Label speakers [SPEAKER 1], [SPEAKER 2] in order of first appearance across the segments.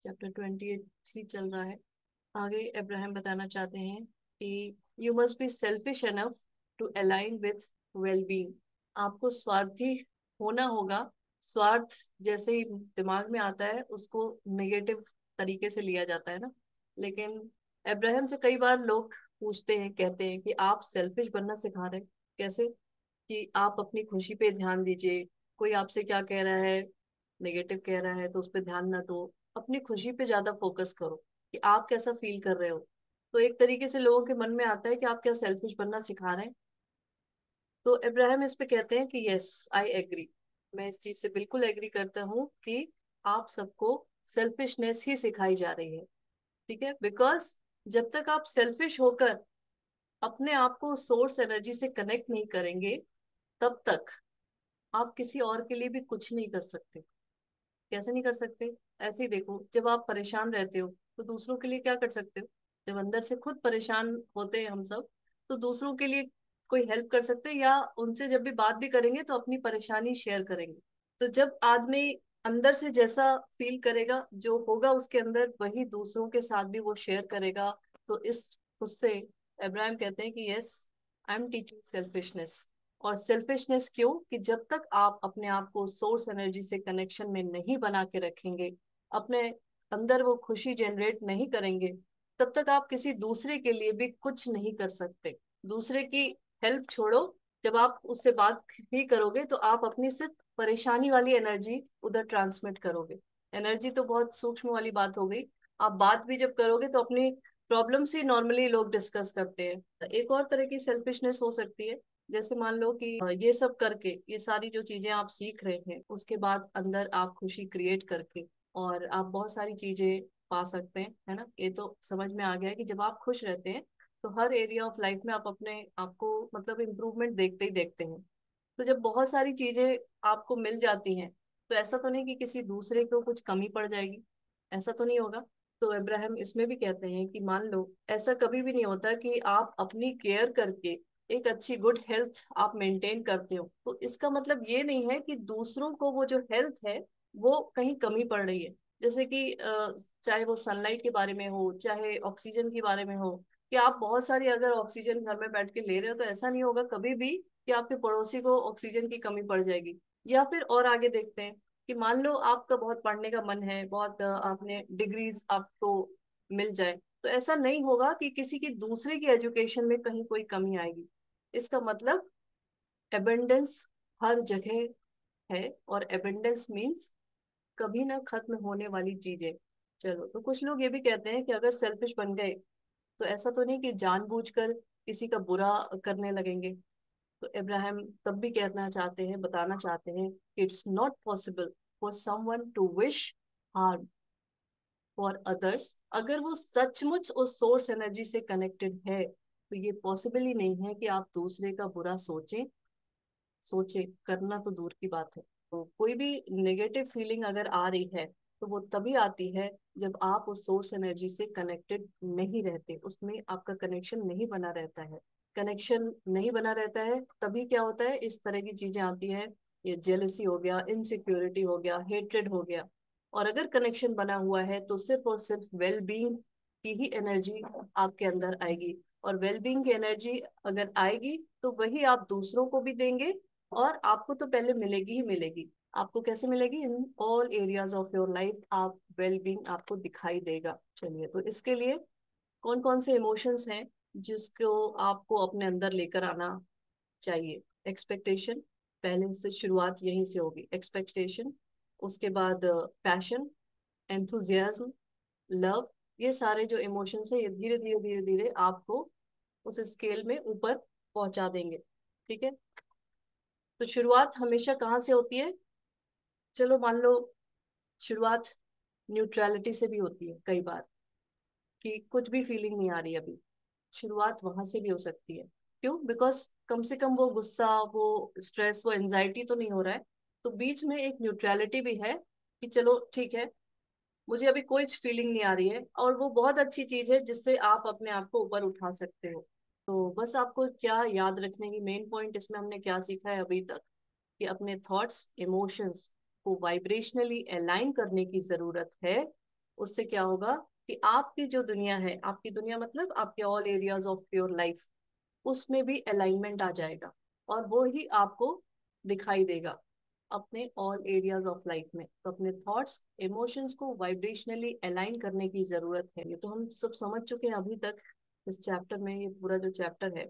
[SPEAKER 1] Chapter 28 ही चल रहा है। आगे अब्राहम बताना चाहते हैं कि you must be selfish enough to align with well being. आपको स्वार्थी होना होगा। स्वार्थ जैसे ही दिमाग में आता है उसको नेगेटिव तरीके से लिया जाता है ना। लेकिन अब्राहम से कई बार लोग पूछते हैं, कहते हैं कि आप सेल्फिश बनना सिखा रहे हैं। कैसे? कि आप अपनी खुशी पे ध्यान दीजिए। कोई आपसे क्या कह रहा है, नेगेटिव कह रहा है तो उस पर ध्यान ना दो। अपनी खुशी पे ज्यादा फोकस करो कि आप कैसा फील कर रहे हो। तो एक तरीके से लोगों के मन में आता है कि आप क्या सेल्फिश बनना सिखा रहे हैं। तो इब्राहिम इस पे कहते हैं कि यस आई एग्री। मैं इस चीज से बिल्कुल एग्री करता हूँ कि आप सबको सेल्फिशनेस ही सिखाई जा रही है। ठीक है, बिकॉज जब तक आप सेल्फिश होकर अपने आप को सोर्स एनर्जी से कनेक्ट नहीं करेंगे, तब तक आप किसी और के लिए भी कुछ नहीं कर सकते। कैसे नहीं कर सकते? ऐसे ही देखो, जब आप परेशान रहते हो तो दूसरों के लिए क्या कर सकते हो? जब अंदर से खुद परेशान होते हैं हम सब, तो दूसरों के लिए कोई हेल्प कर सकते हैं, या उनसे जब भी बात भी करेंगे तो अपनी परेशानी शेयर करेंगे। तो जब आदमी अंदर से जैसा फील करेगा, जो होगा उसके अंदर, वही दूसरों के साथ भी वो शेयर करेगा। तो इस उससे इब्राहिम कहते हैं कि yes I am teaching selfishness. और सेल्फिशनेस क्यों? कि जब तक आप अपने आप को सोर्स एनर्जी से कनेक्शन में नहीं बना के रखेंगे, अपने अंदर वो खुशी जनरेट नहीं करेंगे, तब तक आप किसी दूसरे के लिए भी कुछ नहीं कर सकते। दूसरे की हेल्प छोड़ो, जब आप उससे बात भी करोगे तो आप अपनी सिर्फ परेशानी वाली एनर्जी उधर ट्रांसमिट करोगे। एनर्जी तो बहुत सूक्ष्म वाली बात हो गई। आप बात भी जब करोगे तो अपनी प्रॉब्लम्स ही नॉर्मली लोग डिस्कस करते हैं। एक और तरह की सेल्फिशनेस हो सकती है, जैसे मान लो कि ये सब करके, ये सारी जो चीजें आप सीख रहे हैं, उसके बाद अंदर आप खुशी क्रिएट करके और आप बहुत सारी चीजें पा सकते हैं, है ना। ये तो समझ में आ गया है कि जब आप खुश रहते हैं तो हर एरिया ऑफ लाइफ में आप अपने आप को मतलब इम्प्रूवमेंट देखते ही देखते हैं। तो जब बहुत सारी चीजें आपको मिल जाती हैं, तो ऐसा तो नहीं कि किसी दूसरे को कुछ कमी पड़ जाएगी। ऐसा तो नहीं होगा। तो इब्राहिम इसमें भी कहते हैं कि मान लो ऐसा कभी भी नहीं होता कि आप अपनी केयर करके एक अच्छी गुड हेल्थ आप मेंटेन करते हो, तो इसका मतलब ये नहीं है कि दूसरों को वो जो हेल्थ है वो कहीं कमी पड़ रही है। जैसे कि चाहे वो सनलाइट के बारे में हो, चाहे ऑक्सीजन के बारे में हो, कि आप बहुत सारी अगर ऑक्सीजन घर में बैठ के ले रहे हो, तो ऐसा नहीं होगा कभी भी कि आपके पड़ोसी को ऑक्सीजन की कमी पड़ जाएगी। या फिर और आगे देखते हैं कि मान लो आपका बहुत पढ़ने का मन है, बहुत आपने डिग्रीज आपको मिल जाए, तो ऐसा नहीं होगा कि किसी की दूसरे की एजुकेशन में कहीं कोई कमी आएगी। इसका मतलब एबंडेंस हर जगह है, और एबंडेंस मीन्स कभी ना खत्म होने वाली चीजें। चलो, तो कुछ लोग ये भी कहते हैं कि अगर सेल्फिश बन गए तो ऐसा तो नहीं कि जानबूझकर किसी का बुरा करने लगेंगे। तो इब्राहिम तब भी कहना चाहते हैं, बताना चाहते हैं कि it's not possible for someone to wish harm for others. अगर वो सचमुच उस सोर्स एनर्जी से कनेक्टेड है, तो ये पॉसिबल ही नहीं है कि आप दूसरे का बुरा सोचें। सोचे करना तो दूर की बात है। तो कोई भी नेगेटिव फीलिंग अगर आ रही है, तो वो तभी आती है जब आप उस सोर्स एनर्जी से कनेक्टेड नहीं रहते, उसमें आपका कनेक्शन नहीं बना रहता है। कनेक्शन नहीं बना रहता है तभी क्या होता है, इस तरह की चीजें आती हैं। ये जेलसी हो गया, इनसिक्योरिटी हो गया, हेट्रेड हो गया। और अगर कनेक्शन बना हुआ है तो सिर्फ और सिर्फ वेल बीइंग की ही एनर्जी आपके अंदर आएगी। और वेल बीइंग की एनर्जी अगर आएगी तो वही आप दूसरों को भी देंगे, और आपको तो पहले मिलेगी ही मिलेगी। आपको कैसे मिलेगी? In all areas of your life आप वेल बीइंग आपको दिखाई देगा। चलिए, तो इसके लिए कौन कौन से इमोशंस हैं जिसको आपको अपने अंदर लेकर आना चाहिए? एक्सपेक्टेशन, पहले से शुरुआत यहीं से होगी, एक्सपेक्टेशन। उसके बाद पैशन, एंथुजियाज्म, लव। ये सारे जो इमोशंस है, ये धीरे धीरे धीरे धीरे आपको उस स्केल में ऊपर पहुंचा देंगे। ठीक है। तो शुरुआत हमेशा कहाँ से होती है? चलो मान लो शुरुआत न्यूट्रलिटी से भी होती है कई बार, कि कुछ भी फीलिंग नहीं आ रही अभी। शुरुआत वहां से भी हो सकती है। क्यों? बिकॉज कम से कम वो गुस्सा, वो स्ट्रेस, वो एंजाइटी तो नहीं हो रहा है। तो बीच में एक न्यूट्रलिटी भी है कि चलो ठीक है, मुझे अभी कोई फीलिंग नहीं आ रही है, और वो बहुत अच्छी चीज है जिससे आप अपने आप को ऊपर उठा सकते हो। तो बस आपको क्या याद रखने की मेन पॉइंट इसमें हमने क्या सीखा है अभी तक, कि अपने थॉट्स इमोशंस को वाइब्रेशनली अलाइन करने की जरूरत है। उससे क्या होगा कि आपकी जो दुनिया है, आपकी दुनिया मतलब आपके all areas of your life, उसमें भी अलाइनमेंट आ जाएगा और वो ही आपको दिखाई देगा अपने ऑल एरियाज ऑफ लाइफ में। तो अपने थॉट्स इमोशंस को वाइब्रेशनली अलाइन करने की जरूरत है। ये तो हम सब समझ चुके हैं अभी तक इस चैप्टर में। ये पूरा जो चैप्टर है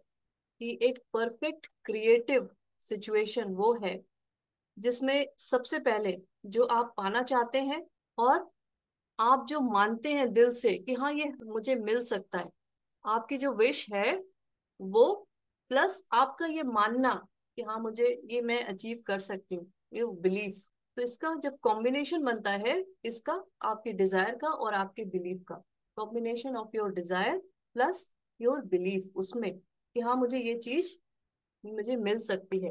[SPEAKER 1] कि एक परफेक्ट क्रिएटिव सिचुएशन वो है जिसमें सबसे पहले जो आप पाना चाहते हैं और आप जो मानते हैं दिल से कि हाँ ये मुझे मिल सकता है, आपकी जो विश है वो, प्लस आपका ये मानना कि हाँ मुझे ये मैं अचीव कर सकती हूँ, ये बिलीफ। तो इसका जब कॉम्बिनेशन बनता है, इसका आपके डिजायर का और आपके बिलीफ का combination of your desire plus your belief उसमें कि हाँ मुझे ये चीज मुझे मिल सकती है।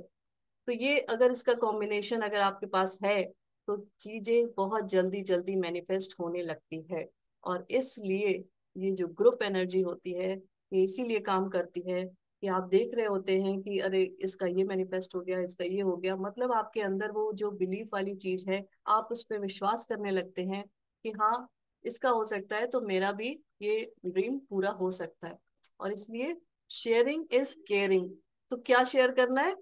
[SPEAKER 1] तो ये अगर इसका कॉम्बिनेशन अगर आपके पास है तो चीजें बहुत जल्दी जल्दी मैनिफेस्ट होने लगती है। और इसलिए ये जो ग्रुप एनर्जी होती है ये इसीलिए काम करती है कि आप देख रहे होते हैं कि अरे इसका ये मैनिफेस्ट हो गया, इसका ये हो गया, मतलब आपके अंदर वो जो बिलीफ वाली चीज है आप उस पर विश्वास करने लगते हैं कि हाँ इसका हो सकता है तो मेरा भी ये ड्रीम पूरा हो सकता है। और इसलिए शेयरिंग इज केयरिंग। तो क्या शेयर करना है?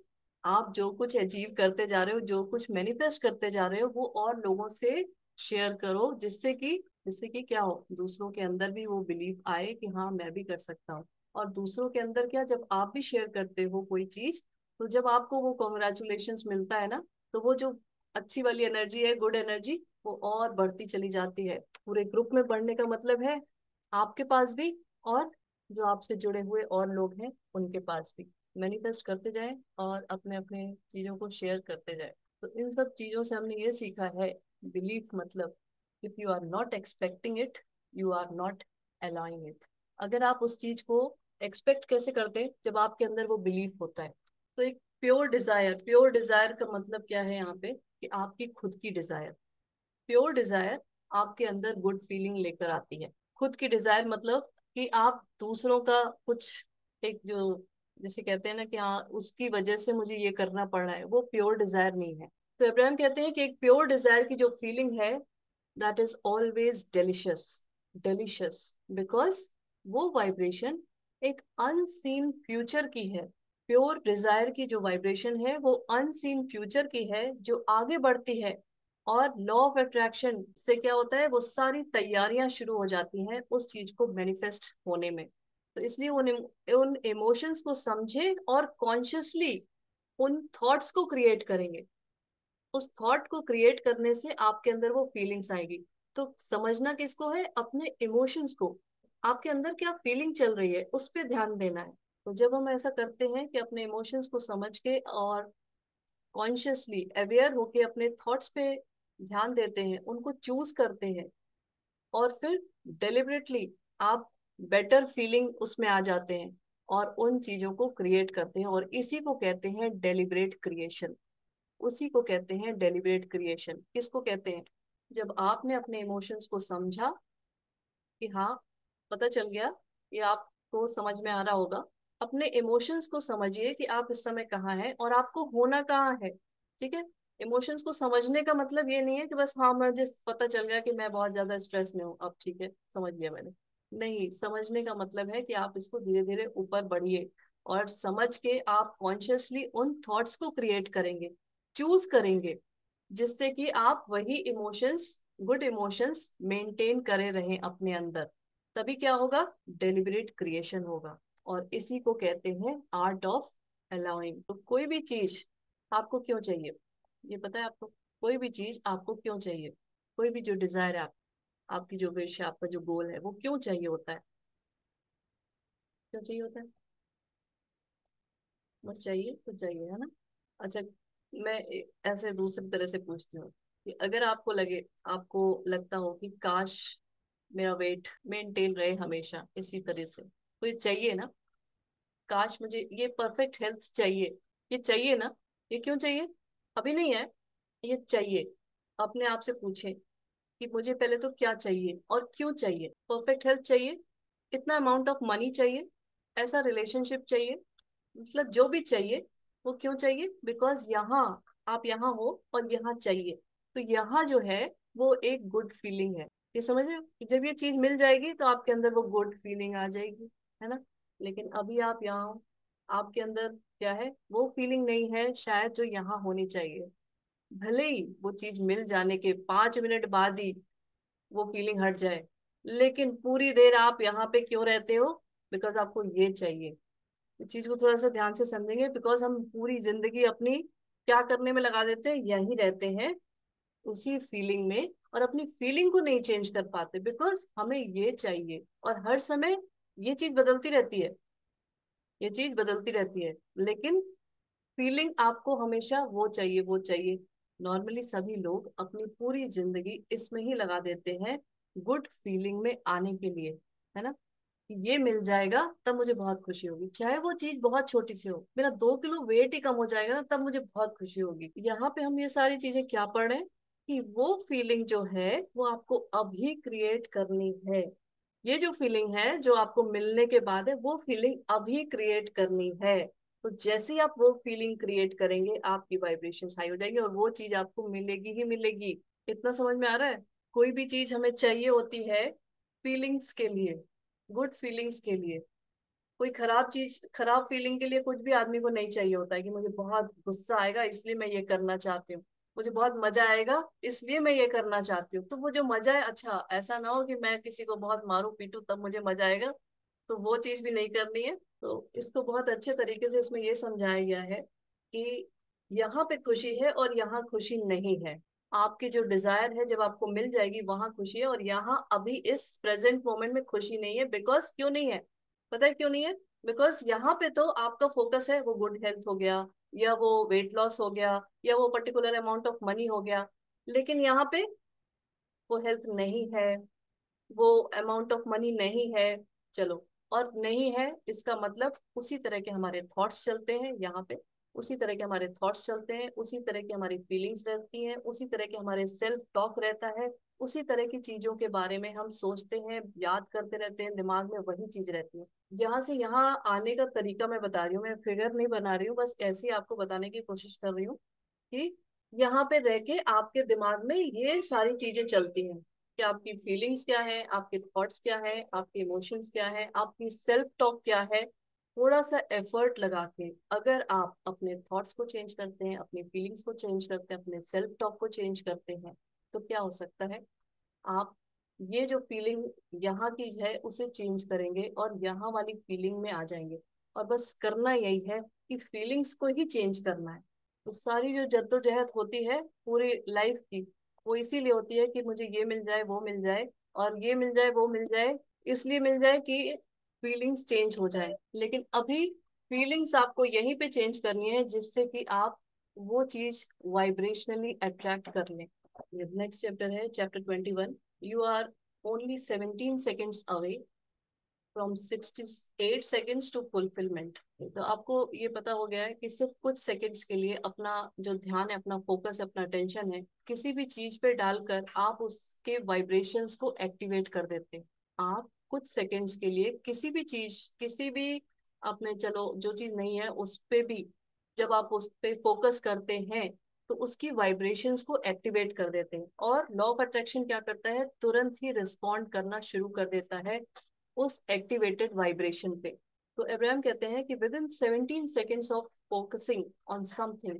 [SPEAKER 1] आप जो कुछ अचीव करते जा रहे हो, जो कुछ मैनिफेस्ट करते जा रहे हो, वो और लोगों से शेयर करो, जिससे कि क्या हो, दूसरों के अंदर भी वो बिलीव आए कि हाँ मैं भी कर सकता हूँ। और दूसरों के अंदर क्या, जब आप भी शेयर करते हो कोई चीज, तो जब आपको वो कॉन्ग्रेचुलेशंस मिलता है ना, तो वो जो अच्छी वाली एनर्जी है, गुड एनर्जी, वो और बढ़ती चली जाती है। पूरे ग्रुप में बढ़ने का मतलब है आपके पास भी और जो आपसे जुड़े हुए और लोग हैं उनके पास भी। मैनिफेस्ट करते जाएं और अपने अपने चीजों को शेयर करते जाएं। तो इन सब चीजों से हमने ये सीखा है, बिलीफ मतलब if you are not expecting it, you are not allowing it. अगर आप उस चीज को एक्सपेक्ट कैसे करते हैं, जब आपके अंदर वो बिलीफ होता है। तो एक प्योर डिजायर का मतलब क्या है यहाँ पे कि आपकी खुद की डिजायर। प्योर डिजायर आपके अंदर गुड फीलिंग लेकर आती है। खुद की डिजायर मतलब कि आप दूसरों का कुछ एक जो जैसे कहते हैं ना कि हाँ उसकी वजह से मुझे ये करना पड़ रहा है, वो प्योर डिजायर नहीं है। तो इब्राहिम कहते हैं कि एक प्योर डिजायर की जो फीलिंग है that is always delicious. Delicious because वो वाइब्रेशन एक अनसीन फ्यूचर की है। प्योर डिजायर की जो वाइब्रेशन है वो अनसीन फ्यूचर की है जो आगे बढ़ती है। और लॉ ऑफ अट्रैक्शन से क्या होता है, वो सारी तैयारियां शुरू हो जाती हैं उस चीज को मैनिफेस्ट होने में। तो इसलिए उन इमोशंस को समझे और कॉन्शियसली उन थॉट्स को क्रिएट करेंगे। उस थॉट को क्रिएट करने से आपके अंदर वो फीलिंग्स आएगी। तो समझना किसको है, अपने इमोशंस को। आपके अंदर क्या फीलिंग चल रही है उस पर ध्यान देना है। तो जब हम ऐसा करते हैं कि अपने इमोशंस को समझ के और कॉन्शियसली अवेयर होके अपने थॉट्स पे ध्यान देते हैं, उनको चूज करते हैं, और फिर डेलिबरेटली आप बेटर फीलिंग उसमें आ जाते हैं और उन चीजों को क्रिएट करते हैं। और इसी को कहते हैं डेलिबरेट क्रिएशन। उसी को कहते हैं डेलिबरेट क्रिएशन। किसको कहते हैं? जब आपने अपने इमोशंस को समझा कि हाँ, पता चल गया, ये आपको समझ में आ रहा होगा। अपने इमोशंस को समझिए कि आप इस समय कहाँ हैं और आपको होना कहाँ है। ठीक है। इमोशंस को समझने का मतलब ये नहीं है कि बस हाँ मुझे पता चल गया कि मैं बहुत ज्यादा स्ट्रेस में हूँ, अब ठीक है समझ लिया मैंने। नहीं, समझने का मतलब है कि आप इसको धीरे धीरे ऊपर बढ़िए और समझ के आप कॉन्शियसली उन थॉट्स को क्रिएट करेंगे, चूज करेंगे, जिससे कि आप वही इमोशंस, गुड इमोशंस मेंटेन करे रहें अपने अंदर। तभी क्या होगा, डेलिबरेट क्रिएशन होगा। और इसी को कहते हैं आर्ट ऑफ अलाउइंग। तो कोई भी चीज आपको क्यों चाहिए, ये पता है आपको? कोई भी चीज आपको क्यों चाहिए, कोई भी जो डिजायर है आपकी जो विश है, आपका जो गोल है, वो क्यों चाहिए होता है? क्यों चाहिए होता है? बस चाहिए तो चाहिए, है ना? अच्छा, मैं ऐसे दूसरी तरह से पूछती हूँ कि अगर आपको लगे, आपको लगता हो कि काश मेरा वेट मेंटेन रहे हमेशा इसी तरह से, तो ये चाहिए ना? काश मुझे ये परफेक्ट हेल्थ चाहिए, ये चाहिए ना? ये क्यों चाहिए? अभी नहीं है, ये चाहिए। अपने आप से पूछें कि मुझे पहले तो क्या चाहिए और क्यों चाहिए। परफेक्ट हेल्थ चाहिए, इतना अमाउंट ऑफ मनी चाहिए, ऐसा रिलेशनशिप चाहिए, मतलब जो भी चाहिए वो क्यों चाहिए? बिकॉज आप यहाँ हो और यहाँ चाहिए। तो यहाँ जो है वो एक गुड फीलिंग है। ये समझ रहे हो कि जब ये चीज मिल जाएगी तो आपके अंदर वो गुड फीलिंग आ जाएगी, है ना। लेकिन अभी आप यहाँ हो, आपके अंदर क्या है, वो फीलिंग नहीं है शायद जो यहाँ होनी चाहिए। भले ही वो चीज मिल जाने के 5 मिनट बाद ही वो फीलिंग हट जाए, लेकिन पूरी देर आप यहाँ पे क्यों रहते हो? बिकॉज आपको ये चाहिए। इस चीज को थोड़ा सा ध्यान से समझेंगे, बिकॉज हम पूरी जिंदगी अपनी क्या करने में लगा देते हैं, यही रहते हैं उसी फीलिंग में, और अपनी फीलिंग को नहीं चेंज कर पाते बिकॉज हमें ये चाहिए। और हर समय ये चीज बदलती रहती है, ये चीज बदलती रहती है, लेकिन फीलिंग आपको हमेशा वो चाहिए, वो चाहिए। नॉर्मली सभी लोग अपनी पूरी जिंदगी इसमें ही लगा देते हैं, गुड फीलिंग में आने के लिए, है ना। ये मिल जाएगा तब मुझे बहुत खुशी होगी, चाहे वो चीज बहुत छोटी सी हो, मेरा 2 किलो वेट ही कम हो जाएगा ना, तब मुझे बहुत खुशी होगी। यहाँ पे हम ये सारी चीजें क्या पढ़ रहे हैं कि वो फीलिंग जो है वो आपको अभी क्रिएट करनी है। ये जो फीलिंग है जो आपको मिलने के बाद है, वो फीलिंग अभी क्रिएट करनी है। तो जैसे ही आप वो फीलिंग क्रिएट करेंगे आपकी वाइब्रेशन हाई हो जाएगी और वो चीज आपको मिलेगी ही मिलेगी। इतना समझ में आ रहा है? कोई भी चीज हमें चाहिए होती है फीलिंग्स के लिए, गुड फीलिंग्स के लिए। कोई खराब चीज, खराब फीलिंग के लिए कुछ भी आदमी को नहीं चाहिए होता है कि मुझे बहुत गुस्सा आएगा इसलिए मैं ये करना चाहती हूँ, मुझे बहुत मजा आएगा इसलिए मैं ये करना चाहती हूँ। तो वो जो मजा है, अच्छा ऐसा ना हो कि मैं किसी को बहुत मारूं पीटूं तब मुझे मजा आएगा, तो वो चीज भी नहीं करनी है। तो इसको बहुत अच्छे तरीके से इसमें ये समझाया गया है कि यहाँ पे खुशी है और यहाँ खुशी नहीं है। आपकी जो डिजायर है जब आपको मिल जाएगी वहां खुशी है, और यहाँ अभी इस प्रेजेंट मोमेंट में खुशी नहीं है। बिकॉज क्यों नहीं है? पता है क्यों नहीं है? बिकॉज यहाँ पे तो आपका फोकस है वो गुड हेल्थ हो गया, या वो वेट लॉस हो गया, या वो पर्टिकुलर अमाउंट ऑफ मनी हो गया। लेकिन यहाँ पे वो हेल्थ नहीं है, वो अमाउंट ऑफ मनी नहीं है। चलो, और नहीं है इसका मतलब उसी तरह के हमारे थॉट्स चलते हैं यहाँ पे, उसी तरह के हमारे थॉट्स चलते हैं, उसी तरह की हमारी फीलिंग्स रहती हैं, उसी तरह के हमारे सेल्फ टॉक रहता है, उसी तरह की चीजों के बारे में हम सोचते हैं, याद करते रहते हैं, दिमाग में वही चीज रहती है। यहाँ से यहाँ आने का तरीका मैं बता रही हूँ, मैं फिगर नहीं बना रही हूँ, बस ऐसे ही आपको बताने की कोशिश कर रही हूँ कि यहाँ पे रह के आपके दिमाग में ये सारी चीजें चलती हैं कि आपकी फीलिंग्स क्या है, आपके थॉट्स क्या है, आपके इमोशंस क्या है, आपकी सेल्फ टॉक क्या है। थोड़ा सा एफर्ट लगा के अगर आप अपने थॉट्स को चेंज करते हैं, अपनी फीलिंग्स को चेंज करते हैं, अपने सेल्फ टॉक को चेंज करते हैं, तो क्या हो सकता है, आप ये जो फीलिंग यहाँ की है उसे चेंज करेंगे और यहाँ वाली फीलिंग में आ जाएंगे। और बस करना यही है कि फीलिंग्स को ही चेंज करना है। तो सारी जो जद्दोजहद होती है पूरी लाइफ की, वो इसीलिए होती है कि मुझे ये मिल जाए वो मिल जाए, और ये मिल जाए वो मिल जाए, इसलिए मिल जाए कि फीलिंग्स चेंज हो जाए। लेकिन अभी फीलिंग्स आपको यहीं पे चेंज करनी है जिससे कि आप वो चीज वाइब्रेशनली अट्रैक्ट कर लें। नेक्स्ट चैप्टर है chapter 21। You are only 17 seconds away from 68 seconds to fulfilment. तो आपको ये पता हो गया है कि सिर्फ कुछ सेकंड्स के लिए अपना जो ध्यान है, अपना फोकस, अपना टेंशन है, किसी भी चीज पे डालकर आप उसके वाइब्रेशंस को एक्टिवेट कर देते हैं। आप कुछ सेकंड्स के लिए किसी भी चीज, किसी भी अपने, चलो जो चीज नहीं है उस पे भी जब आप उस पे फोकस करते हैं तो उसकी वाइब्रेशंस को एक्टिवेट कर देते हैं, और लॉ ऑफ अट्रैक्शन क्या करता है, तुरंत ही रिस्पॉन्ड करना शुरू कर देता है उस एक्टिवेटेड वाइब्रेशन पे। तो अब्राहम कहते हैं कि with in 17 seconds of focusing on something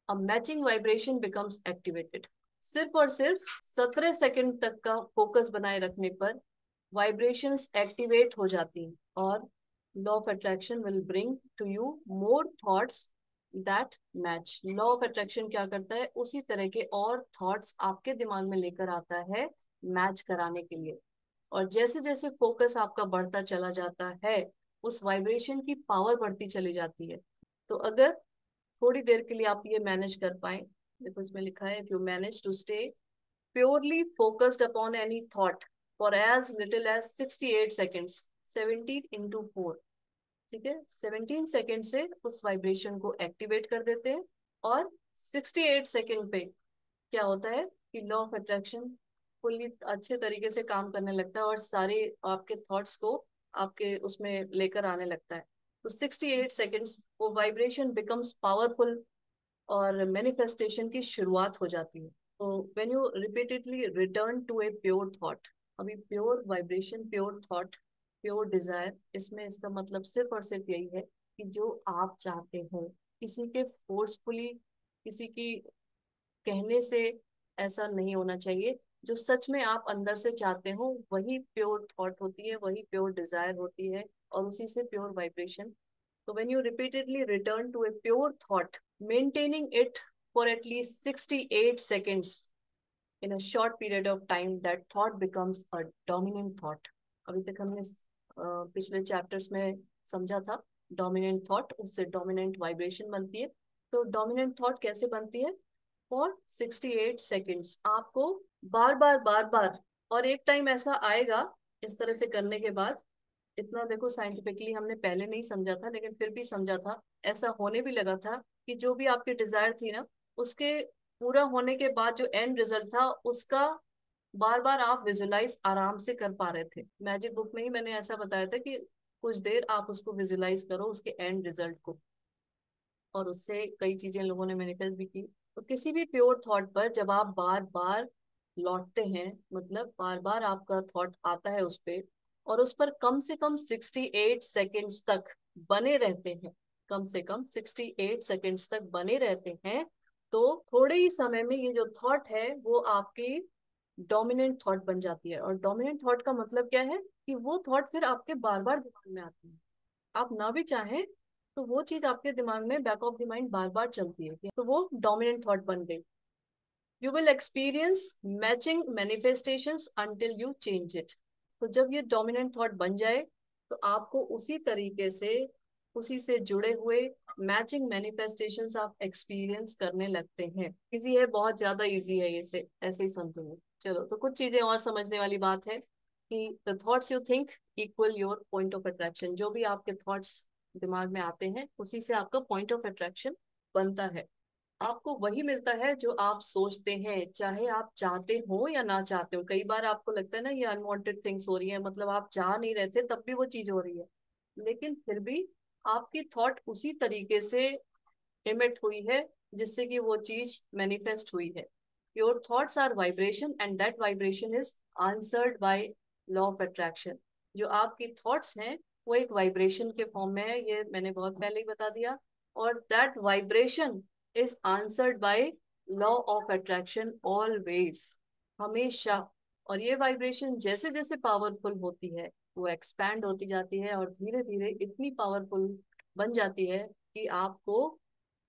[SPEAKER 1] a matching vibration becomes activated. सिर्फ और सिर्फ 17 सेकंड तक का फोकस बनाए रखने पर वाइब्रेशंस एक्टिवेट हो जाती हैं, और law of attraction will bring to you more thoughts that match. Law of attraction क्या करता है, उसी तरह के और थॉट्स आपके दिमाग में लेकर आता है मैच कराने के लिए। और जैसे जैसे फोकस आपका बढ़ता चला जाता है उस वाइब्रेशन की पावर बढ़ती चली जाती है। तो अगर थोड़ी देर के लिए आप ये मैनेज कर पाए, देखो इसमें लिखा है, if you manage to stay purely focused upon any thought for as little as 68 seconds, 17 into 4, ठीक है, 17 सेकेंड से उस वाइब्रेशन को एक्टिवेट कर देते हैं। और 68 सेकेंड पे क्या होता है कि लॉ ऑफ अट्रैक्शन फुल्ली अच्छे तरीके से काम करने लगता है और सारे आपके थॉट्स को आपके उसमें लेकर आने लगता है। तो 68 सेकेंड्स वो वाइब्रेशन बिकम्स पावरफुल और मैनिफेस्टेशन की शुरुआत हो जाती है। तो when you repeatedly return to a pure thought, अभी pure vibration, pure thought, pure desire, इसमें इसका मतलब सिर्फ और सिर्फ यही है कि जो आप चाहते हो, किसी के फोर्सफुली, किसी की कहने से ऐसा नहीं होना चाहिए। जो सच में आप अंदर से चाहते हो वही प्योर थॉट होती है, वही प्योर डिजायर होती है, और उसी से प्योर वाइब्रेशन। तो when you repeatedly return to a pure thought, maintaining it for at least 68 seconds in a short period of time, that thought becomes a dominant thought. अभी तक हमने पिछले चैप्टर्स में समझा था डोमिनेंट थॉट, उससे डोमिनेंट वाइब्रेशन बनती है। तो डोमिनेंट थॉट कैसे बनती है? फॉर 68 seconds आपको बार बार बार बार, और एक टाइम ऐसा आएगा इस तरह से करने के बाद, इतना देखो साइंटिफिकली हमने पहले नहीं समझा था लेकिन फिर भी समझा था, ऐसा होने भी लगा था कि जो भी आपकी डिजायर थी ना, उसके पूरा होने के बाद जो एंड रिजल्ट था उसका बार बार आप विजुलाइज आराम से कर पा रहे थे। मैजिक बुक में ही मैंने ऐसा बताया था कि कुछ देर आप उसको विजुलाइज करो, उसके एंड रिजल्ट को, और उससे कई चीजें लोगों ने मैनिफेस्ट भी की। तो किसी भी प्योर थॉट पर जब आप बार बार लौटते हैं, मतलब बार बार आपका थॉट आता है उस पे, और उस पर कम से कम 68 seconds तक बने रहते हैं, कम से कम 68 seconds तक बने रहते हैं, तो थोड़े ही समय में ये जो थॉट है वो आपकी डोमिनेंट थॉट बन जाती है। और डोमिनेंट थॉट का मतलब क्या है? कि वो थॉट फिर आपके बार बार दिमाग में आती है, आप ना भी चाहें तो वो चीज आपके दिमाग में बैक ऑफ द माइंड बार बार चलती है, तो वो डोमिनेंट थॉट बन गई। You will experience matching manifestations until you change it. तो जब ये डोमिनेंट थॉट बन जाए तो आपको उसी तरीके से, उसी से जुड़े हुए मैचिंग मैनिफेस्टेशंस आप एक्सपीरियंस करने लगते हैं। इजी है, बहुत ज्यादा इजी है, ये से ऐसे ही समझेंगे। चलो, तो कुछ चीजें और समझने वाली बात है कि the thoughts you think equal your point of attraction. जो भी आपके थॉट्स दिमाग में आते हैं उसी से आपका पॉइंट ऑफ अट्रैक्शन बनता है। आपको वही मिलता है जो आप सोचते हैं, चाहे आप चाहते हो या ना चाहते हो। कई बार आपको लगता है ना ये अनवांटेड थिंग्स हो रही है, मतलब आप चाह नहीं रहे थे तब भी वो चीज हो रही है, लेकिन फिर भी आपकी थॉट उसी तरीके से इमिट हुई है जिससे कि वो चीज मैनिफेस्ट हुई है। Your thoughts are vibration and that vibration is answered by law of attraction. जो आपकी थॉट्स हैं वो एक वाइब्रेशन के फॉर्म में है, ये मैंने बहुत पहले ही बता दिया, और that vibration is answered by law of attraction always, हमेशा। और ये वाइब्रेशन जैसे जैसे पावरफुल होती है वो एक्सपैंड होती जाती है और धीरे धीरे इतनी पावरफुल बन जाती है कि आपको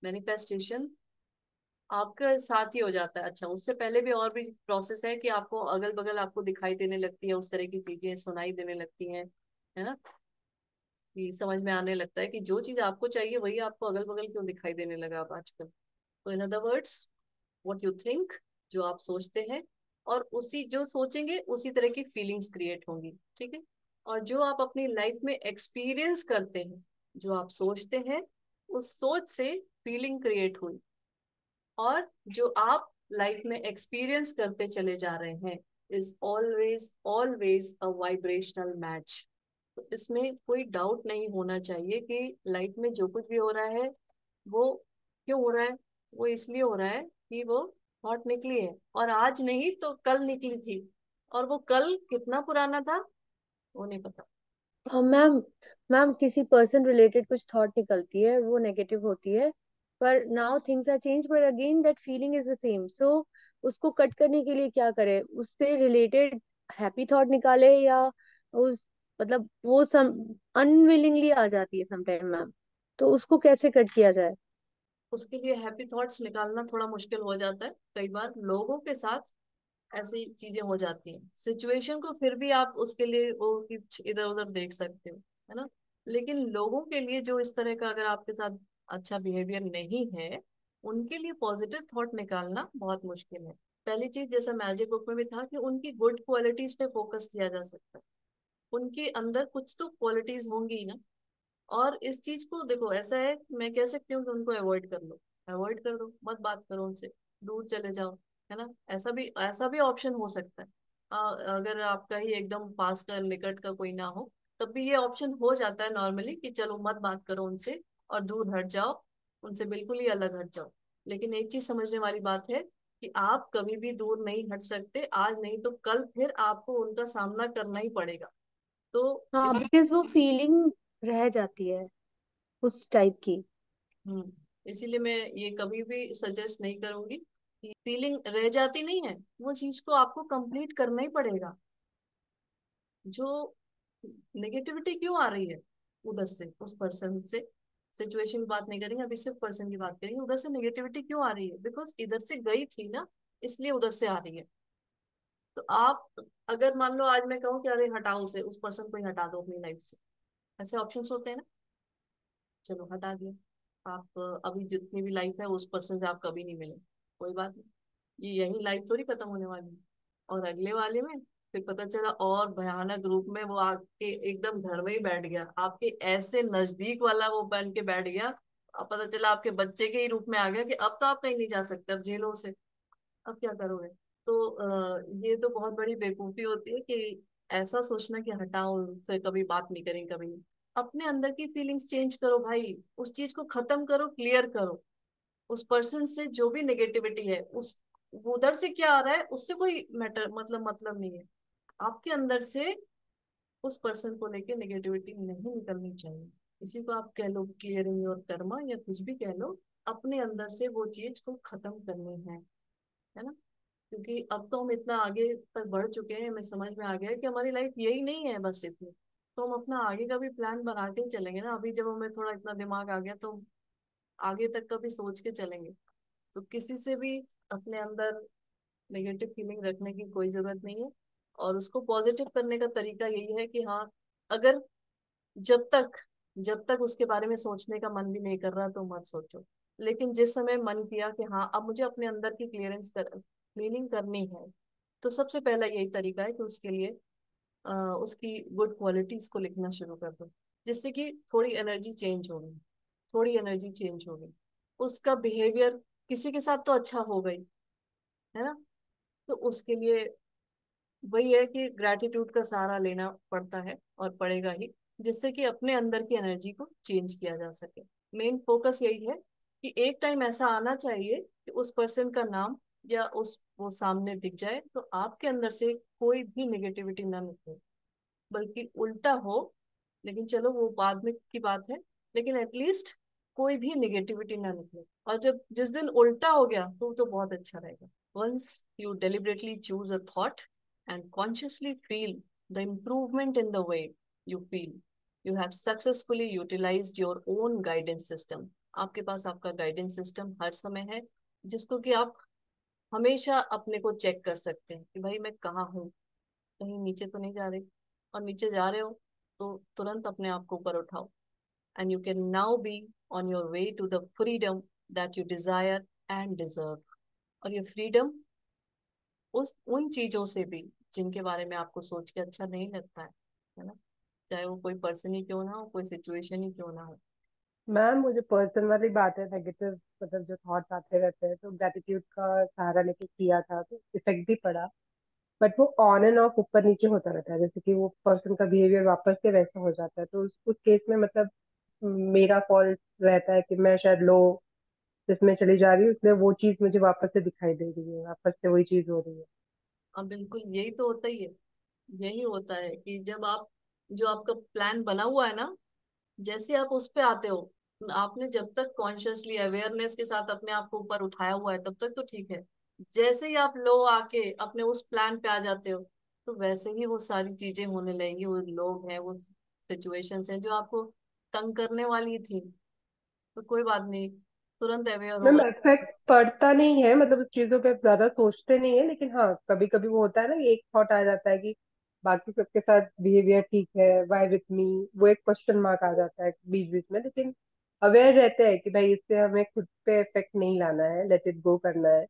[SPEAKER 1] मैनिफेस्टेशन आपके साथ ही हो जाता है। अच्छा, उससे पहले भी और भी प्रोसेस है कि आपको अगल बगल आपको दिखाई देने लगती है, उस तरह की चीजें सुनाई देने लगती हैं, है ना, कि समझ में आने लगता है कि जो चीज आपको चाहिए वही आपको अगल बगल क्यों दिखाई देने लगा अब आजकल। तो in other words, what you think, जो आप सोचते हैं, और उसी जो सोचेंगे उसी तरह की फीलिंग्स क्रिएट होंगी, ठीक है। और जो आप अपनी लाइफ में एक्सपीरियंस करते हैं, जो आप सोचते हैं उस सोच से फीलिंग क्रिएट हुई, और जो आप लाइफ में एक्सपीरियंस करते चले जा रहे हैं is always always a vibrational match. तो इसमें कोई डाउट नहीं होना चाहिए कि लाइफ में जो कुछ भी हो रहा है वो क्यों हो रहा है। वो इसलिए हो रहा है कि वो थॉट निकली है, और आज नहीं तो कल निकली थी, और वो कल कितना पुराना था वो नहीं पता।
[SPEAKER 2] हाँ मैम। मैम किसी पर्सन रिलेटेड कुछ थॉट निकलती है, वो नेगेटिव होती है, पर now things are change, but again that feeling is the same. So उसको कट करने के लिए क्या करें? उससे रिलेटेड हैप्पी थॉट निकाले, या उस मतलब वो सम अनविलिंगली आ जाती है समटाइम मैम, तो उसको कैसे कट किया जाए?
[SPEAKER 1] उसके लिए हैप्पी थॉट्स निकालना थोड़ा मुश्किल हो जाता है, कई बार लोगों के साथ ऐसी चीजें हो जाती हैं। सिचुएशन को फिर भी आप उसके लिए वो इधर उधर देख सकते हो, है ना, लेकिन लोगों के लिए जो इस तरह का अगर आपके साथ अच्छा बिहेवियर नहीं है, उनके लिए पॉजिटिव थॉट निकालना बहुत मुश्किल है। पहली चीज, जैसा मैजिक बुक में भी था, कि उनकी गुड क्वालिटीज पे फोकस किया जा सकता है। उनके अंदर कुछ तो क्वालिटीज होंगी ही ना। और इस चीज को देखो, ऐसा है मैं कह सकती हूँ कि उनको अवॉइड कर लो, अवॉइड कर दो, मत बात करो उनसे, दूर चले जाओ, है ना। ऐसा भी ऑप्शन हो सकता है। अगर आपका ही एकदम पास का निकट का कोई ना हो, तब भी ये ऑप्शन हो जाता है नॉर्मली कि चलो मत बात करो उनसे और दूर हट जाओ, उनसे बिल्कुल ही अलग हट जाओ। लेकिन एक चीज समझने वाली बात है कि आप कभी भी दूर नहीं हट सकते, आज नहीं तो कल फिर आपको उनका सामना करना ही पड़ेगा। तो
[SPEAKER 2] हाँ,
[SPEAKER 1] इस
[SPEAKER 2] बिकॉज वो फीलिंग रह जाती है उस टाइप की।
[SPEAKER 1] हम्म इसीलिए मैं ये कभी भी सजेस्ट नहीं करूंगी कि फीलिंग रह जाती नहीं है, वो चीज को आपको कंप्लीट करना ही पड़ेगा। जो नेगेटिविटी क्यों आ रही है उधर से, उस पर्सन से, सिचुएशन की बात नहीं करेंगे अभी, सिर्फ पर्सन की बात करेंगे, उधर से नेगेटिविटी क्यों आ रही है, बिकॉज इधर से गई थी ना, इसलिए उधर से आ रही है। तो आप, अगर मान लो आज मैं कहूँ कि अरे हटाओ उसे, उस पर्सन को ही हटा दो अपनी लाइफ से, ऐसे ऑप्शंस होते हैं ना, चलो हटा दिया। आप अभी जितनी भी लाइफ है उस पर्सन से आप कभी नहीं मिले, कोई बात नहीं, ये यही लाइफ थोड़ी खत्म होने वाली है। और अगले वाले में फिर पता चला और भयानक रूप में वो आपके एकदम घर में ही बैठ गया, आपके ऐसे नजदीक वाला वो बन के बैठ गया। अब पता चला आपके बच्चे के ही रूप में आ गया कि अब तो आप कहीं नहीं जा सकते, अब झेलो उसे, अब क्या करोगे। तो ये तो बहुत बड़ी बेवकूफी होती है कि ऐसा सोचना कि हटाओ उससे, कभी बात नहीं करेंगे, कभी नहीं। अपने अंदर की फीलिंग्स चेंज करो भाई, उस चीज को खत्म करो, क्लियर करो। उस पर्सन से जो भी नेगेटिविटी है, उस वो उधर से क्या आ रहा है उससे कोई मैटर, मतलब नहीं है। आपके अंदर से उस पर्सन को लेके नेगेटिविटी नहीं निकलनी चाहिए। इसी को आप कह लो क्लियरिंग योर कर्मा, या कुछ भी कह लो, अपने अंदर से वो चीज को खत्म करनी है ना। क्योंकि अब तो हम इतना आगे तक बढ़ चुके हैं, हमें समझ में आ गया है कि हमारी लाइफ यही नहीं है बस इतनी। तो हम अपना आगे का भी प्लान बना के ही चलेंगे ना, अभी जब हमें थोड़ा इतना दिमाग आ गया तो आगे तक का भी सोच के चलेंगे। तो किसी से भी अपने अंदर नेगेटिव फीलिंग रखने की कोई जरूरत नहीं है। और उसको पॉजिटिव करने का तरीका यही है कि हाँ, अगर जब तक जब तक उसके बारे में सोचने का मन भी नहीं कर रहा तो मत सोचो। लेकिन जिस समय मन किया कि हाँ अब मुझे अपने अंदर की क्लीनिंग करनी है, तो सबसे पहला यही तरीका है कि उसके लिए उसकी गुड क्वालिटीज को लिखना शुरू कर दो, जिससे कि थोड़ी एनर्जी चेंज होगी, थोड़ी एनर्जी चेंज होगी। उसका बिहेवियर किसी के साथ तो अच्छा हो गई, है ना। तो उसके लिए वही है कि ग्रैटिट्यूड का सहारा लेना पड़ता है और पड़ेगा ही, जिससे कि अपने अंदर की एनर्जी को चेंज किया जा सके। मेन फोकस यही है कि एक टाइम ऐसा आना चाहिए कि उस पर्सन का नाम या उस वो सामने दिख जाए तो आपके अंदर से कोई भी नेगेटिविटी ना निकले, बल्कि उल्टा हो। लेकिन चलो वो बाद में की बात है, लेकिन एटलीस्ट कोई भी नेगेटिविटी ना निकले। और जब जिस दिन उल्टा हो गया तो बहुत अच्छा रहेगा। Once you deliberately choose a thought and consciously feel the improvement in the way you feel, you have successfully utilised your own guidance system. आपके पास आपका गाइडेंस सिस्टम हर समय है, जिसको कि आप हमेशा अपने को चेक कर सकते हैं कि भाई मैं कहाँ हूँ, कहीं नीचे तो नहीं जा रहे। और नीचे जा रहे हो तो तुरंत अपने आप को ऊपर उठाओ, and you can now be on your way to the freedom that you desire and deserve. और ये फ्रीडम उस उन चीजों से भी जिनके बारे में आपको सोच के अच्छा नहीं लगता है ना, चाहे वो कोई पर्सन ही क्यों ना हो, कोई सिचुएशन ही क्यों ना हो।
[SPEAKER 3] मैम मुझे पर्सन वाली बात है, नेगेटिव मतलब जो थॉट्स आते रहते हैं, तो ग्रेटिट्यूड का सहारा लेके किया था तो इफेक्ट भी पड़ा। बट वो ऑन एंड ऑफ ऊपर नीचे होता रहता है, जैसे कि वो पर्सन का बिहेवियर वापस से वैसा हो जाता है, तो उस केस में मतलब मेरा फॉल्ट रहता है कि मैं शायद लो जिसमें चली जा रही हूँ, इसलिए वो चीज मुझे वापस से दिखाई दे रही है, वापस से वही चीज हो रही है।
[SPEAKER 1] अब बिल्कुल यही तो होता ही है। यही होता है कि जब आप, जो आपका प्लान बना हुआ है ना, जैसे आप उस पे आते हो, आपने जब तक कॉन्शियसली अवेयरनेस के साथ अपने आप को ऊपर उठाया हुआ है तब तक तो ठीक है। जैसे ही आप लो आके अपने उस प्लान पे आ जाते हो, तो वैसे ही वो सारी चीजें होने लगेंगी, वो लोग हैं, वो सिचुएशंस हैं जो आपको तंग करने वाली थी। तो कोई बात नहीं, तुरंत अवेयर हो
[SPEAKER 3] मैम
[SPEAKER 1] गए।
[SPEAKER 3] इफेक्ट पड़ता नहीं है, मतलब उस चीजों पे ज्यादा सोचते नहीं है, लेकिन हाँ कभी कभी वो होता है ना, एक थॉट आ जाता है कि बाकी सबके साथ बिहेवियर ठीक है, वाई विथ मी, वो एक क्वेश्चन मार्क आ जाता है बीच बीच में। लेकिन अवेयर रहते हैं कि भाई इससे हमें खुद पे इफेक्ट नहीं लाना है, लेट इट गो करना है।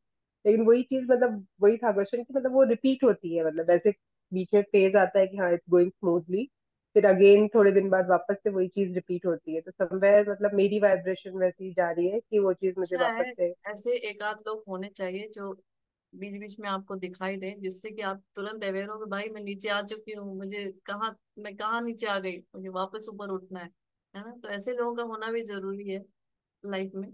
[SPEAKER 3] लेकिन वही चीज, मतलब वही था क्वेश्चन कि मतलब वो रिपीट होती है, मतलब ऐसे बीच में फेज आता है कि हाँ इट्स गोइंग स्मूथली, फिर अगेन थोड़े दिन बाद वापस से वही चीज रिपीट होती है। तो समवेयर मतलब मेरी वाइब्रेशन वैसी जा रही है कि वो चीज मुझे
[SPEAKER 1] अच्छा
[SPEAKER 3] वापस
[SPEAKER 1] है,
[SPEAKER 3] से।
[SPEAKER 1] ऐसे एक आध लोग होने चाहिए जो बीच बीच में आपको दिखाई दे, जिससे कि आप तुरंत अवेयर हो कि भाई मैं नीचे आ चुकी हूँ, मुझे कहाँ, मैं कहाँ नीचे आ गई, मुझे वापस ऊपर उठना है ना। तो ऐसे लोगों का होना भी जरूरी है लाइफ में,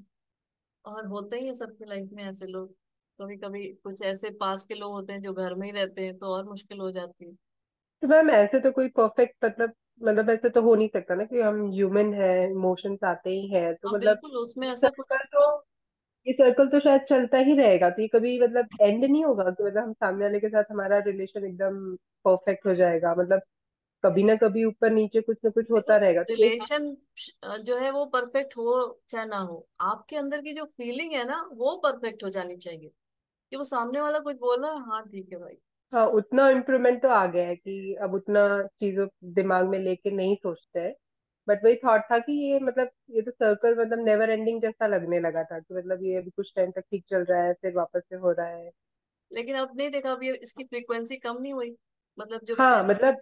[SPEAKER 1] और होते ही है सबकी लाइफ में ऐसे लोग। कभी कभी कुछ ऐसे पास के लोग होते हैं जो घर में ही रहते हैं, तो और मुश्किल हो जाती है।
[SPEAKER 3] तो मैम ऐसे तो कोई परफेक्ट मतलब ऐसे तो हो नहीं सकता ना कि हम ह्यूमन है, इमोशंस आते ही हैं, तो
[SPEAKER 1] हाँ
[SPEAKER 3] मतलब
[SPEAKER 1] बिल्कुल, उसमें
[SPEAKER 3] ये
[SPEAKER 1] ऐसा कुछ।
[SPEAKER 3] सर्कल तो ये सर्कल तो शायद चलता ही रहेगा, तो ये कभी मतलब एंड नहीं होगा कि मतलब हम सामने वाले के साथ हमारा रिलेशन एकदम परफेक्ट हो जाएगा। मतलब कभी ना कभी ऊपर नीचे कुछ ना कुछ
[SPEAKER 1] देखो,
[SPEAKER 3] होता रहेगा, तो एक।
[SPEAKER 1] रिलेशन जो है वो परफेक्ट हो चाहे ना हो, आपके अंदर की जो फीलिंग है ना वो परफेक्ट हो जानी चाहिए, कि वो सामने वाला कुछ बोल रहा है, हाँ ठीक है भाई।
[SPEAKER 3] हाँ, उतना इम्प्रूवमेंट तो आ गया है कि अब उतना चीजों दिमाग में लेके नहीं सोचते हैं। बट वही थॉट था कि ये मतलब ये तो सर्कल मतलब नेवर एंडिंग जैसा लगने लगा था कि मतलब ये अभी कुछ टाइम तक ठीक चल रहा है, फिर वापस से हो रहा है।
[SPEAKER 1] लेकिन अब नहीं देखा, अब ये इसकी फ्रीक्वेंसी कम नहीं हुई, मतलब जो
[SPEAKER 3] हाँ मतलब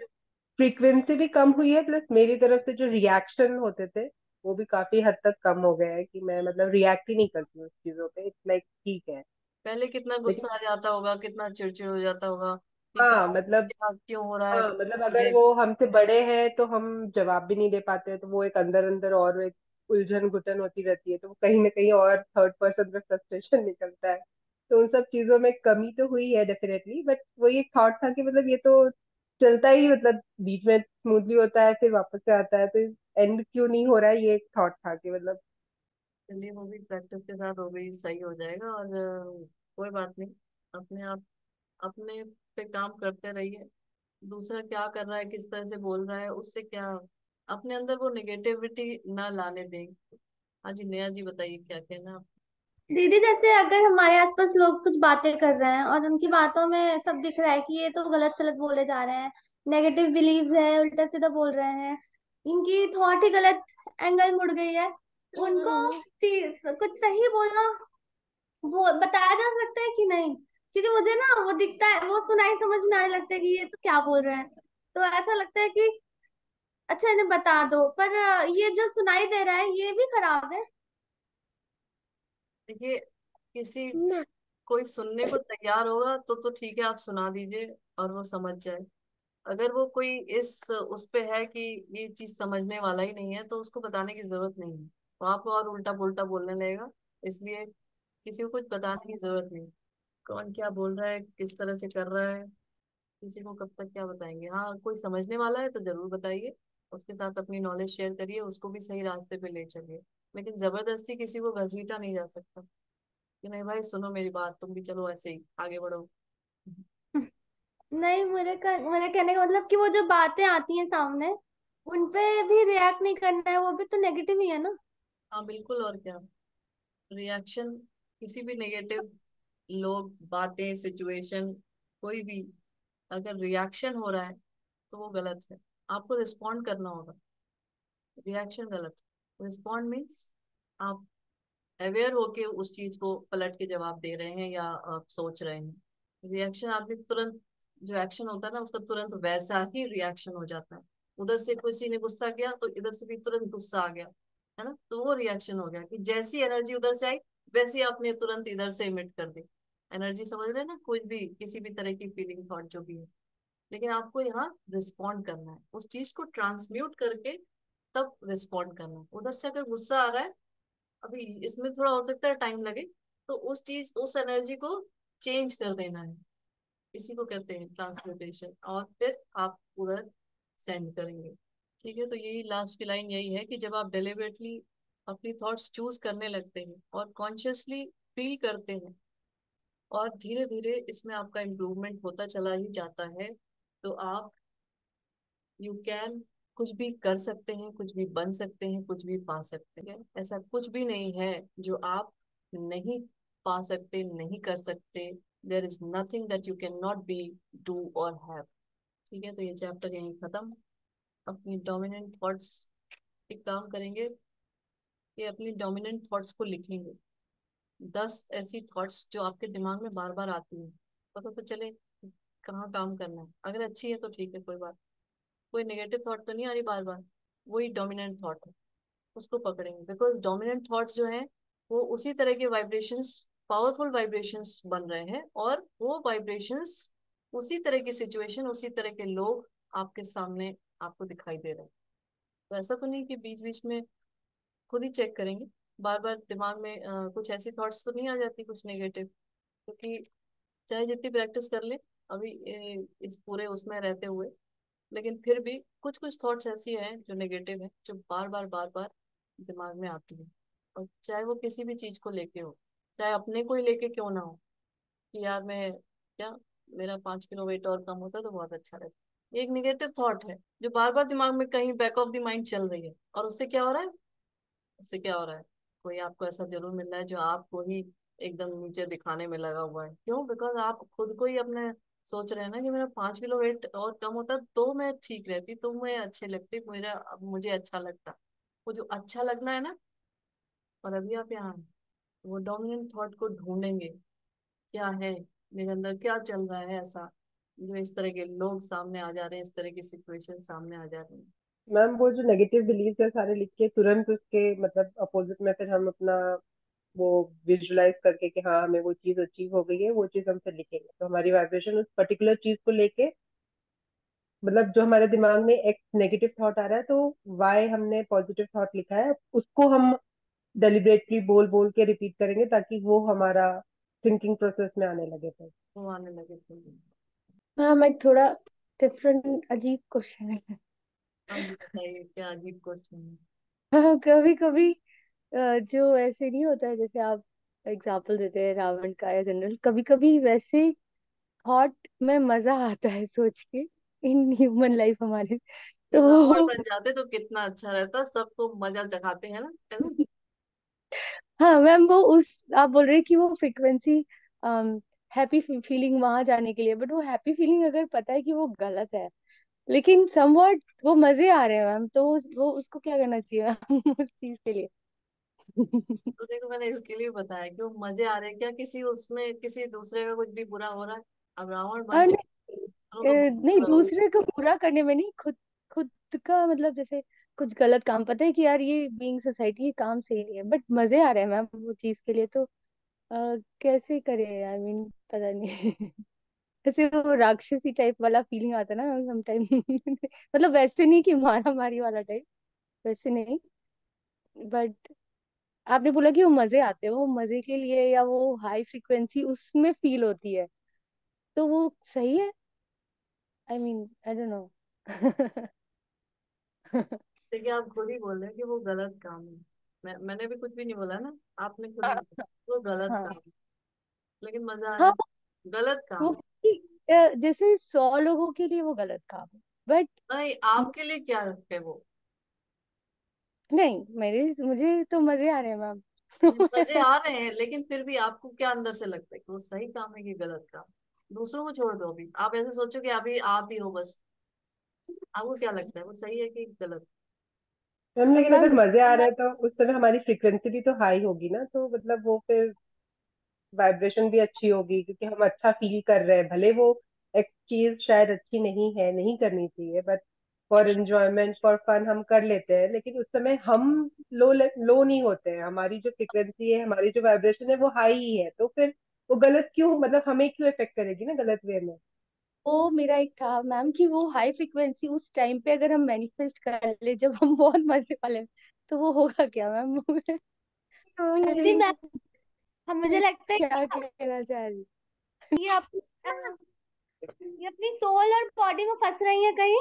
[SPEAKER 3] फ्रीक्वेंसी भी कम हुई है, प्लस मेरी तरफ से जो रिएक्शन होते थे वो भी काफी हद तक कम हो गया है कि मैं मतलब रिएक्ट ही नहीं करती हूँ उस चीजों पे। इट्स लाइक ठीक है।
[SPEAKER 1] पहले कितना
[SPEAKER 3] लेकिन
[SPEAKER 1] गुस्सा आ जाता होगा, कितना चिड़चिड़ हो जाता होगा कि
[SPEAKER 3] हाँ
[SPEAKER 1] कहाँ
[SPEAKER 3] मतलब
[SPEAKER 1] क्या क्यों हो रहा है,
[SPEAKER 3] हाँ मतलब अगर
[SPEAKER 1] ये।
[SPEAKER 3] वो हमसे बड़े हैं तो हम जवाब भी नहीं दे पाते, तो वो एक अंदर अंदर और एक उलझन घुटन होती रहती है, तो वो कहीं ना कहीं और थर्ड पर्सन पे फ्रस्ट्रेशन निकलता है। तो उन सब चीजों में कमी तो हुई है डेफिनेटली, बट वो ये थॉट था कि मतलब ये तो चलता ही मतलब बीच में स्मूथली होता है फिर वापस से आता है, तो एंड क्यों नहीं हो रहा है, ये एक थॉट था कि मतलब।
[SPEAKER 1] चलिए, वो भी प्रैक्टिस के साथ वो भी सही हो जाएगा, और कोई बात नहीं। अपने आप अपने पे काम करते रहिए। दूसरा क्या कर रहा है, किस तरह से बोल रहा है, उससे क्या, अपने अंदर वो नेगेटिविटी ना लाने दें। हाँ जी, नेहा जी बताइए क्या कहना है आप।
[SPEAKER 4] दीदी, जैसे अगर हमारे आसपास लोग कुछ बातें कर रहे हैं और उनकी बातों में सब दिख रहा है कि ये तो गलत सलत बोले जा रहे हैं, नेगेटिव बिलीव्स है, उल्टा सीधा बोल रहे हैं, इनकी थॉट ही गलत एंगल मुड़ गई है, उनको कुछ सही बोलना वो बताया जा सकता है कि नहीं? क्योंकि मुझे ना वो दिखता है, वो सुनाई समझ में आने लगता है कि ये तो क्या बोल रहे हैं। तो ऐसा लगता है कि अच्छा इन्हें बता दो, पर ये जो सुनाई दे रहा है ये भी खराब है।
[SPEAKER 1] देखिए, किसी कोई सुनने को तैयार होगा तो ठीक है, आप सुना दीजिए और वो समझ जाए। अगर वो कोई इस उस पे है कि ये चीज समझने वाला ही नहीं है, तो उसको बताने की जरूरत नहीं है, तो आप और उल्टा पुल्टा बोलने लगेगा। इसलिए किसी को कुछ बताने की जरूरत नहीं। कौन क्या बोल रहा है, किस तरह से कर रहा है, किसी को कब तक क्या बताएंगे। हाँ, कोई समझने वाला है तो जरूर बताइए, उसके साथ अपनी नॉलेज शेयर करिए, उसको भी सही रास्ते पे ले चलिए। लेकिन जबरदस्ती किसी को घसीटा नहीं जा सकता कि नहीं भाई सुनो मेरी बात, तुम भी चलो ऐसे ही आगे बढ़ो।
[SPEAKER 4] नहीं, मेरे कहने का मतलब कि वो जो बातें आती हैं सामने, उन पे भी रिएक्ट नहीं करना है, वो भी तो नेगेटिव ही है ना।
[SPEAKER 1] हाँ बिल्कुल, और क्या। रिएक्शन, किसी भी नेगेटिव, लोग, बातें, सिचुएशन, कोई भी, अगर रिएक्शन हो रहा है तो वो गलत है। आपको रिस्पॉन्ड करना होगा, रिएक्शन गलत है। रिस्पॉन्ड मीन्स आप अवेयर होके उस चीज को पलट के जवाब दे रहे हैं या आप सोच रहे हैं। रिएक्शन आदमी तुरंत, जो एक्शन होता है ना उसका तुरंत वैसा ही रिएक्शन हो जाता है। उधर से किसी ने गुस्सा किया तो इधर से भी तुरंत गुस्सा आ गया, है ना, तो वो रिएक्शन हो गया कि जैसी एनर्जी उधर से आई वैसी आपने तुरंत इधर से इमिट कर दी। एनर्जी समझ रहे हैं ना, कुछ भी किसी भी तरह की फीलिंग थॉट जो भी है। लेकिन आपको यहाँ रिस्पॉन्ड करना है, उस चीज को ट्रांसम्यूट करके तब रिस्पॉन्ड करना है। उधर से अगर गुस्सा आ रहा है, अभी इसमें थोड़ा हो सकता है टाइम लगे, तो उस चीज उस एनर्जी को चेंज कर देना है। इसी को कहते हैं ट्रांसम्यूटेशन, और फिर आप उधर सेंड करेंगे। ठीक है, तो यही लास्ट की लाइन यही है कि जब आप डिलिबरेटली अपनी थॉट्स चूज करने लगते हैं और कॉन्शियसली फील करते हैं, और धीरे धीरे इसमें आपका इम्प्रूवमेंट होता चला ही जाता है, तो आप, यू कैन, कुछ भी कर सकते हैं, कुछ भी बन सकते हैं, कुछ भी पा सकते हैं। ऐसा कुछ भी नहीं है जो आप नहीं पा सकते, नहीं कर सकते। There is nothing that you can not be, do और हैव। ठीक है, तो ये चैप्टर यहीं खत्म। अपनी डोमिनेंट थॉट्स, एक काम करेंगे कि अपनी डोमिनेंट थॉट्स को लिख लेंगे। 10 ऐसी थॉट्स जो आपके दिमाग में बार बार आती हैं, पता तो चले कहाँ काम करना है। अगर अच्छी है तो ठीक है, कोई बात, कोई नेगेटिव थॉट तो नहीं आ रही बार बार, वही डोमिनेंट थॉट है, उसको पकड़ेंगे। बिकॉज डोमिनेंट थॉट्स जो हैं वो उसी तरह के वाइब्रेशंस, पावरफुल वाइब्रेशंस बन रहे हैं, और वो वाइब्रेशंस, उसी तरह की सिचुएशन, उसी तरह के लोग आपके सामने आपको दिखाई दे रहे हैं। तो ऐसा तो नहीं कि बीच बीच में, खुद ही चेक करेंगे, बार बार दिमाग में कुछ ऐसी थॉट्स तो नहीं आ जाती कुछ नेगेटिव, क्योंकि चाहे जितनी प्रैक्टिस कर ले अभी इस पूरे उसमें रहते हुए, लेकिन फिर भी कुछ कुछ थॉट्स ऐसी हैं जो नेगेटिव है, जो बार बार दिमाग में आती है। और चाहे वो किसी भी चीज को लेके हो, चाहे अपने को ही लेके क्यों ना हो, कि यार मैं क्या, मेरा 5 किलो वेट और कम होता तो बहुत अच्छा रहता। ये एक निगेटिव थॉट है जो बार बार दिमाग में कहीं बैक ऑफ द माइंड चल रही है। और उससे क्या हो रहा है, उससे क्या हो रहा है, कोई आपको ऐसा जरूर मिल रहा है जो आपको ही एकदम नीचे दिखाने में लगा हुआ है। क्यों? बिकॉज आप खुद को ही अपने सोच रहे हैं ना कि मेरा 5 किलो वेट और कम होता तो मैं ठीक रहती, तो मैं अच्छे लगती, मेरा मुझे अच्छा लगता। वो जो अच्छा लगना है ना, और अभी आप यहाँ हैं, वो डोमिनेंट थॉट को ढूंढेंगे। क्या है मेरे अंदर, क्या चल रहा है ऐसा जो इस तरह के लोग सामने आ जा रहे हैं, इस तरह की सिचुएशन सामने आ जा रही है।
[SPEAKER 3] मैम वो जो नेगेटिव बिलीफ है सारे लिख के तुरंत उसके मतलब अपोजिट में फिर हम अपना वो विजुलाइज करके कि हाँ हमें वो चीज अचीव हो गई है, वो चीज हम फिर लिखेंगे तो हमारी वाइब्रेशन उस पर्टिकुलर चीज को लेके, मतलब जो हमारे दिमाग में एक नेगेटिव थॉट आ रहा है तो वाई हमने पॉजिटिव थॉट लिखा है उसको हम डेलिबरेटली बोल बोल के रिपीट करेंगे ताकि वो हमारा थिंकिंग प्रोसेस में आने लगे फिर।
[SPEAKER 1] वो आने लगे थे।
[SPEAKER 2] हाँ, मैं थोड़ा डिफरेंट अजीब क्वेश्चन है।
[SPEAKER 1] अब बताइए क्या अजीब क्वेश्चन है।
[SPEAKER 2] हाँ, कभी कभी जो ऐसे नहीं होता है, जैसे आप एग्जाम्पल देते हैं रावण का या जनरल, कभी कभी वैसे थॉट में मजा आता है सोच के, इन ह्यूमन लाइफ हमारे।
[SPEAKER 1] कि रावण
[SPEAKER 2] तो
[SPEAKER 1] बन जाते तो कितना अच्छा रहता, सबको मजा चखाते हैं ना ऐसे।
[SPEAKER 2] हाँ मैम, वो उस आप बोल रहे हैं कि वो फ्रीक्वेंसी हैप्पी फीलिंग वहां जाने के लिए, बट वो हैप्पी फीलिंग अगर पता है कि वो गलत है, लेकिन समवॉट वो मजे आ रहे हैं मैम, तो वो उसको क्या करना चाहिए उस चीज के लिए।
[SPEAKER 1] तो देखो मैंने इसके लिए बताया कि वो मजे आ रहे हैं, क्या किसी उसमें किसी दूसरे का कुछ भी बुरा हो रहा है? अब रावण बन गए,
[SPEAKER 2] नहीं,
[SPEAKER 1] दूसरों का बहुत
[SPEAKER 2] नहीं
[SPEAKER 1] बुरा हो रहा
[SPEAKER 2] दूसरे को पूरा करने में नहीं, खुद खुद का मतलब, जैसे कुछ गलत काम पता है कि यार ये बीइंग सोसाइटी ये काम सही नहीं है, बट मजे आ रहे हैं मैम वो चीज के लिए, तो कैसे करे, आई मीन पता नहीं। ऐसे वो राक्षसी टाइप वाला फीलिंग आता है ना सम टाइम। मतलब वैसे नहीं कि मारा मारी वाला टाइप, वैसे नहीं, बट आपने बोला कि वो मजे आते हैं, वो मजे के लिए या वो हाई फ्रिक्वेंसी उसमें फील होती है, तो वो सही है, I mean I don't know.
[SPEAKER 1] है। देखिए आप खुद ही बोल रहे हैं कि वो गलत काम है। मैंने भी कुछ भी नहीं बोला ना, आपने खुद ही बोला वो गलत
[SPEAKER 2] हाँ
[SPEAKER 1] काम है, लेकिन मजा आ रहा
[SPEAKER 2] हाँ,
[SPEAKER 1] है। गलत
[SPEAKER 2] वो
[SPEAKER 1] काम है।
[SPEAKER 2] जैसे 100 लोगों के लिए वो गलत काम है, बट
[SPEAKER 1] नहीं, आपके लिए क्या है वो?
[SPEAKER 2] नहीं, मेरे मुझे तो मजे आ रहे हैं
[SPEAKER 1] मजे
[SPEAKER 2] मैम।
[SPEAKER 1] आ रहे हैं, लेकिन फिर भी आपको क्या अंदर से लगता है कि वो सही काम है कि गलत काम? दूसरों को छोड़ दो, अभी आप ऐसे सोचो कि अभी आप ही हो बस, आपको क्या लगता है वो सही है कि गलत?
[SPEAKER 3] मैम लेकिन
[SPEAKER 2] मैम
[SPEAKER 3] अगर मजे आ रहे हैं तो उस समय हमारी फ्रिक्वेंसी भी तो हाई होगी ना, तो मतलब वो फिर वाइब्रेशन भी अच्छी होगी क्योंकि हम अच्छा फील कर रहे हैं, भले वो एक चीज शायद अच्छी नहीं है, नहीं करनी चाहिए, but for enjoyment for fun हम कर लेते हैं, लेकिन उस समय हम लो लो नहीं होते हैं, हमारी जो फ्रिक्वेंसी है हमारी जो वाइब्रेशन है वो हाई ही है, तो फिर वो गलत क्यों, मतलब हमें क्यों इफेक्ट करेगी ना गलत वे में।
[SPEAKER 2] वो मेरा एक था मैम कि वो हाई फ्रिक्वेंसी उस टाइम पे अगर हम मैनिफेस्ट कर ले जब हम बहुत मजे वाले हैं, तो वो होगा क्या मैम?
[SPEAKER 4] नहीं मैम, मुझे लगता है
[SPEAKER 2] क्या
[SPEAKER 4] कि
[SPEAKER 2] कहना चाह रही?
[SPEAKER 4] ये आप ये अपनी सोल और बॉडी में फंस रही है कहीं।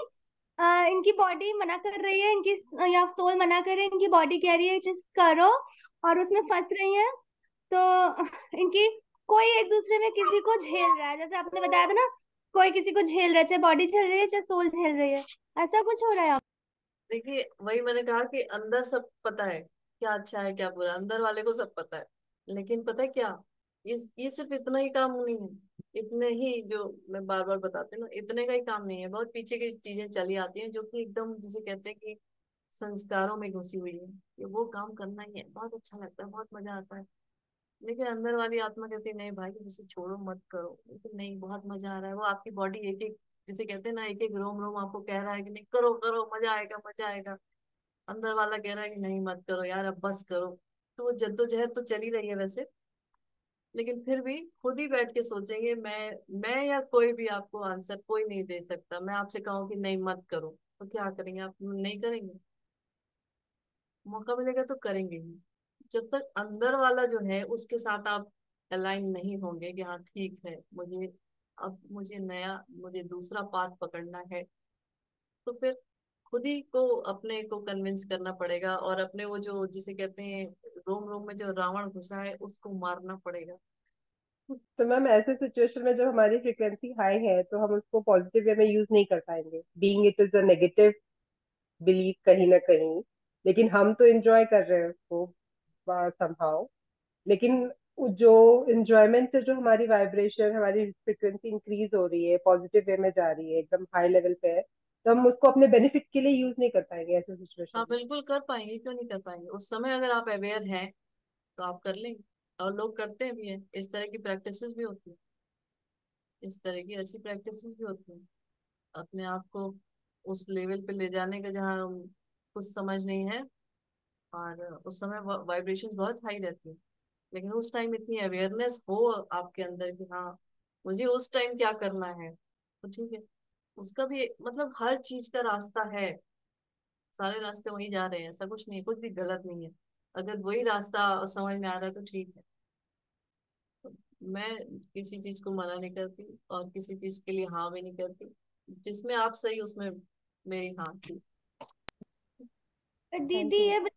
[SPEAKER 4] इनकी बॉडी मना कर रही है, इनकी या सोल मना कर रही है, इनकी बॉडी कह रही है जिस करो, और उसमें फंस रही है। तो इनकी कोई एक दूसरे में किसी को झेल रहा है, जैसे आपने बताया था ना, कोई किसी को झेल रहा है, चाहे बॉडी झेल रही है चाहे सोल झेल रही है, ऐसा कुछ हो रहा है।
[SPEAKER 1] देखिए वही मैंने कहा कि अंदर सब पता है क्या अच्छा है क्या बुरा, अंदर वाले को सब पता है। लेकिन पता है क्या, ये सिर्फ इतना ही काम नहीं है। इतने ही जो मैं बार बार बताती हूँ ना, इतने का ही काम नहीं है, बहुत पीछे की चीजें चली आती हैं जो कि एकदम जिसे कहते हैं कि संस्कारों में घुसी हुई है। कि वो काम करना ही है, बहुत अच्छा लगता है, बहुत मजा आता है। लेकिन अंदर वाली आत्मा कहती है नहीं भाई उसे छोड़ो मत करो, लेकिन नहीं बहुत मजा आ रहा है, वो आपकी बॉडी एक एक जिसे कहते हैं ना एक एक रोम रोम आपको कह रहा है कि नहीं करो करो मजा आएगा मजा आएगा। अंदर वाला कह रहा है कि नहीं मत करो यार अब बस करो। तो वो जद्दोजहद तो चली रही है वैसे, लेकिन फिर भी खुद ही बैठ के सोचेंगे। मैं या कोई भी आपको आंसर कोई नहीं दे सकता। मैं आपसे कहूँ कि नहीं मत करो तो क्या करेंगे आप? नहीं करेंगे? मौका मिलेगा तो करेंगे ही। जब तक अंदर वाला जो है उसके साथ आप अलाइन नहीं होंगे कि हाँ ठीक है, मुझे अब मुझे दूसरा पाथ पकड़ना है, तो फिर खुद ही को अपने को कन्विंस करना पड़ेगा, और अपने वो जो जिसे कहते हैं रोम रोम में जो रावण घुसा है उसको मारना पड़ेगा।
[SPEAKER 3] तो मैम ऐसे सिचुएशन में जब हमारी फ्रिक्वेंसी हाई है तो हम उसको पॉजिटिव वे में यूज नहीं कर पाएंगे, being it is a negative belief कहीं ना कहीं। लेकिन हम तो एंजॉय कर रहे हैं उसको समहाउ। लेकिन जो इंजॉयमेंट से जो हमारी वाइब्रेशन, हमारी फ्रिक्वेंसी इंक्रीज हो रही है, पॉजिटिव वे में जा रही है, एकदम हाई लेवल पे है, तो हम उसको अपने बेनिफिट के लिए यूज नहीं कर पाएंगे ऐसे
[SPEAKER 1] हाँ
[SPEAKER 3] सिचुएशन में।
[SPEAKER 1] बिल्कुल कर पाएंगे, क्यों नहीं कर पाएंगे। उस समय अगर आप अवेयर हैं तो आप कर लेंगे, और लोग करते हैं भी हैं। इस तरह की प्रैक्टिसेस भी होती है, इस तरह की ऐसी प्रैक्टिसेस भी होती है, अपने आप को उस लेवल पे ले जाने का जहाँ कुछ समझ नहीं है, और उस समय वाइब्रेशन बहुत हाई रहती है, लेकिन उस टाइम इतनी अवेयरनेस हो आपके अंदर कि हाँ मुझे उस टाइम क्या करना है, तो ठीक है। उसका भी मतलब हर चीज का रास्ता है, सारे रास्ते वही जा रहे हैं, ऐसा कुछ नहीं है, कुछ भी गलत नहीं है। अगर वही रास्ता समझ में आ रहा है तो ठीक है। तो मैं किसी चीज को मना नहीं करती, और किसी चीज के लिए हाँ भी नहीं करती। जिसमें आप सही उसमें मेरी हाँ थी।
[SPEAKER 4] पर दीदी
[SPEAKER 2] थैंक यू।
[SPEAKER 4] ये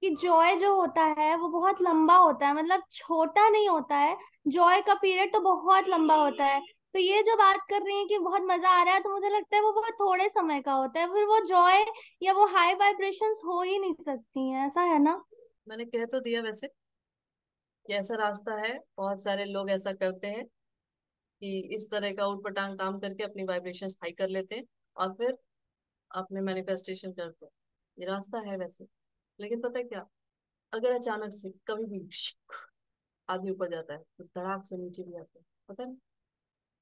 [SPEAKER 4] कि जॉय जो होता है वो बहुत लंबा होता है, मतलब छोटा नहीं होता है। जॉय का पीरियड तो बहुत लंबा होता है। तो ये जो बात कर रही है कि बहुत मजा आ रहा है, तो मुझे लगता है वो बहुत थोड़े समय का होता है, फिर वो जॉय या वो हाई वाइब्रेशंस हो ही नहीं सकती हैं, ऐसा है ना?
[SPEAKER 1] मैंने कह तो दिया वैसे कि ऐसा रास्ता है, बहुत सारे लोग ऐसा करते हैं कि इस तरह का उटपटांग काम करके अपनी वाइब्रेशंस हाई कर लेते हैं, और फिर अपने मैनिफेस्टेशन करते हैं। ये रास्ता है वैसे। लेकिन पता है क्या, अगर अचानक से कभी भी आदमी ऊपर जाता है तो धड़ाक से नीचे भी आता है, पता है।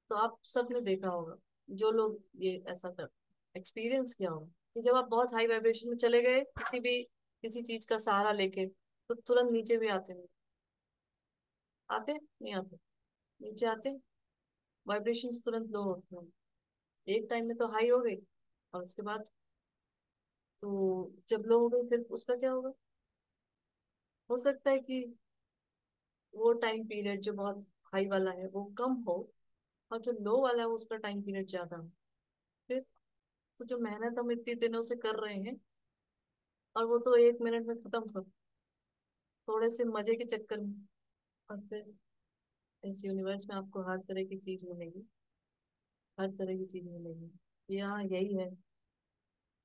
[SPEAKER 1] तो आप सबने देखा होगा, जो लोग ये ऐसा कर एक्सपीरियंस किया होगा, कि जब आप बहुत हाई वाइब्रेशन में चले गए किसी चीज का सहारा लेके, तो तुरंत नीचे भी आते हैं। आते नहीं आते, नीचे आते, वाइब्रेशन तुरंत लो होते हैं। एक टाइम में तो हाई हो गई, और उसके बाद तो जब लो हो गई फिर उसका क्या होगा। हो सकता है कि वो टाइम पीरियड जो बहुत हाई वाला है वो कम हो, और जो लो वाला है उसका टाइम पीरियड ज्यादा हो। फिर तो जो मेहनत हम इतने दिनों से कर रहे हैं, और वो तो 1 मिनट में खत्म हो, थोड़े से मजे के चक्कर में। और फिर इस यूनिवर्स में आपको हर तरह की चीज मिलेगी, हर तरह की चीज मिलेगी। यहाँ यही है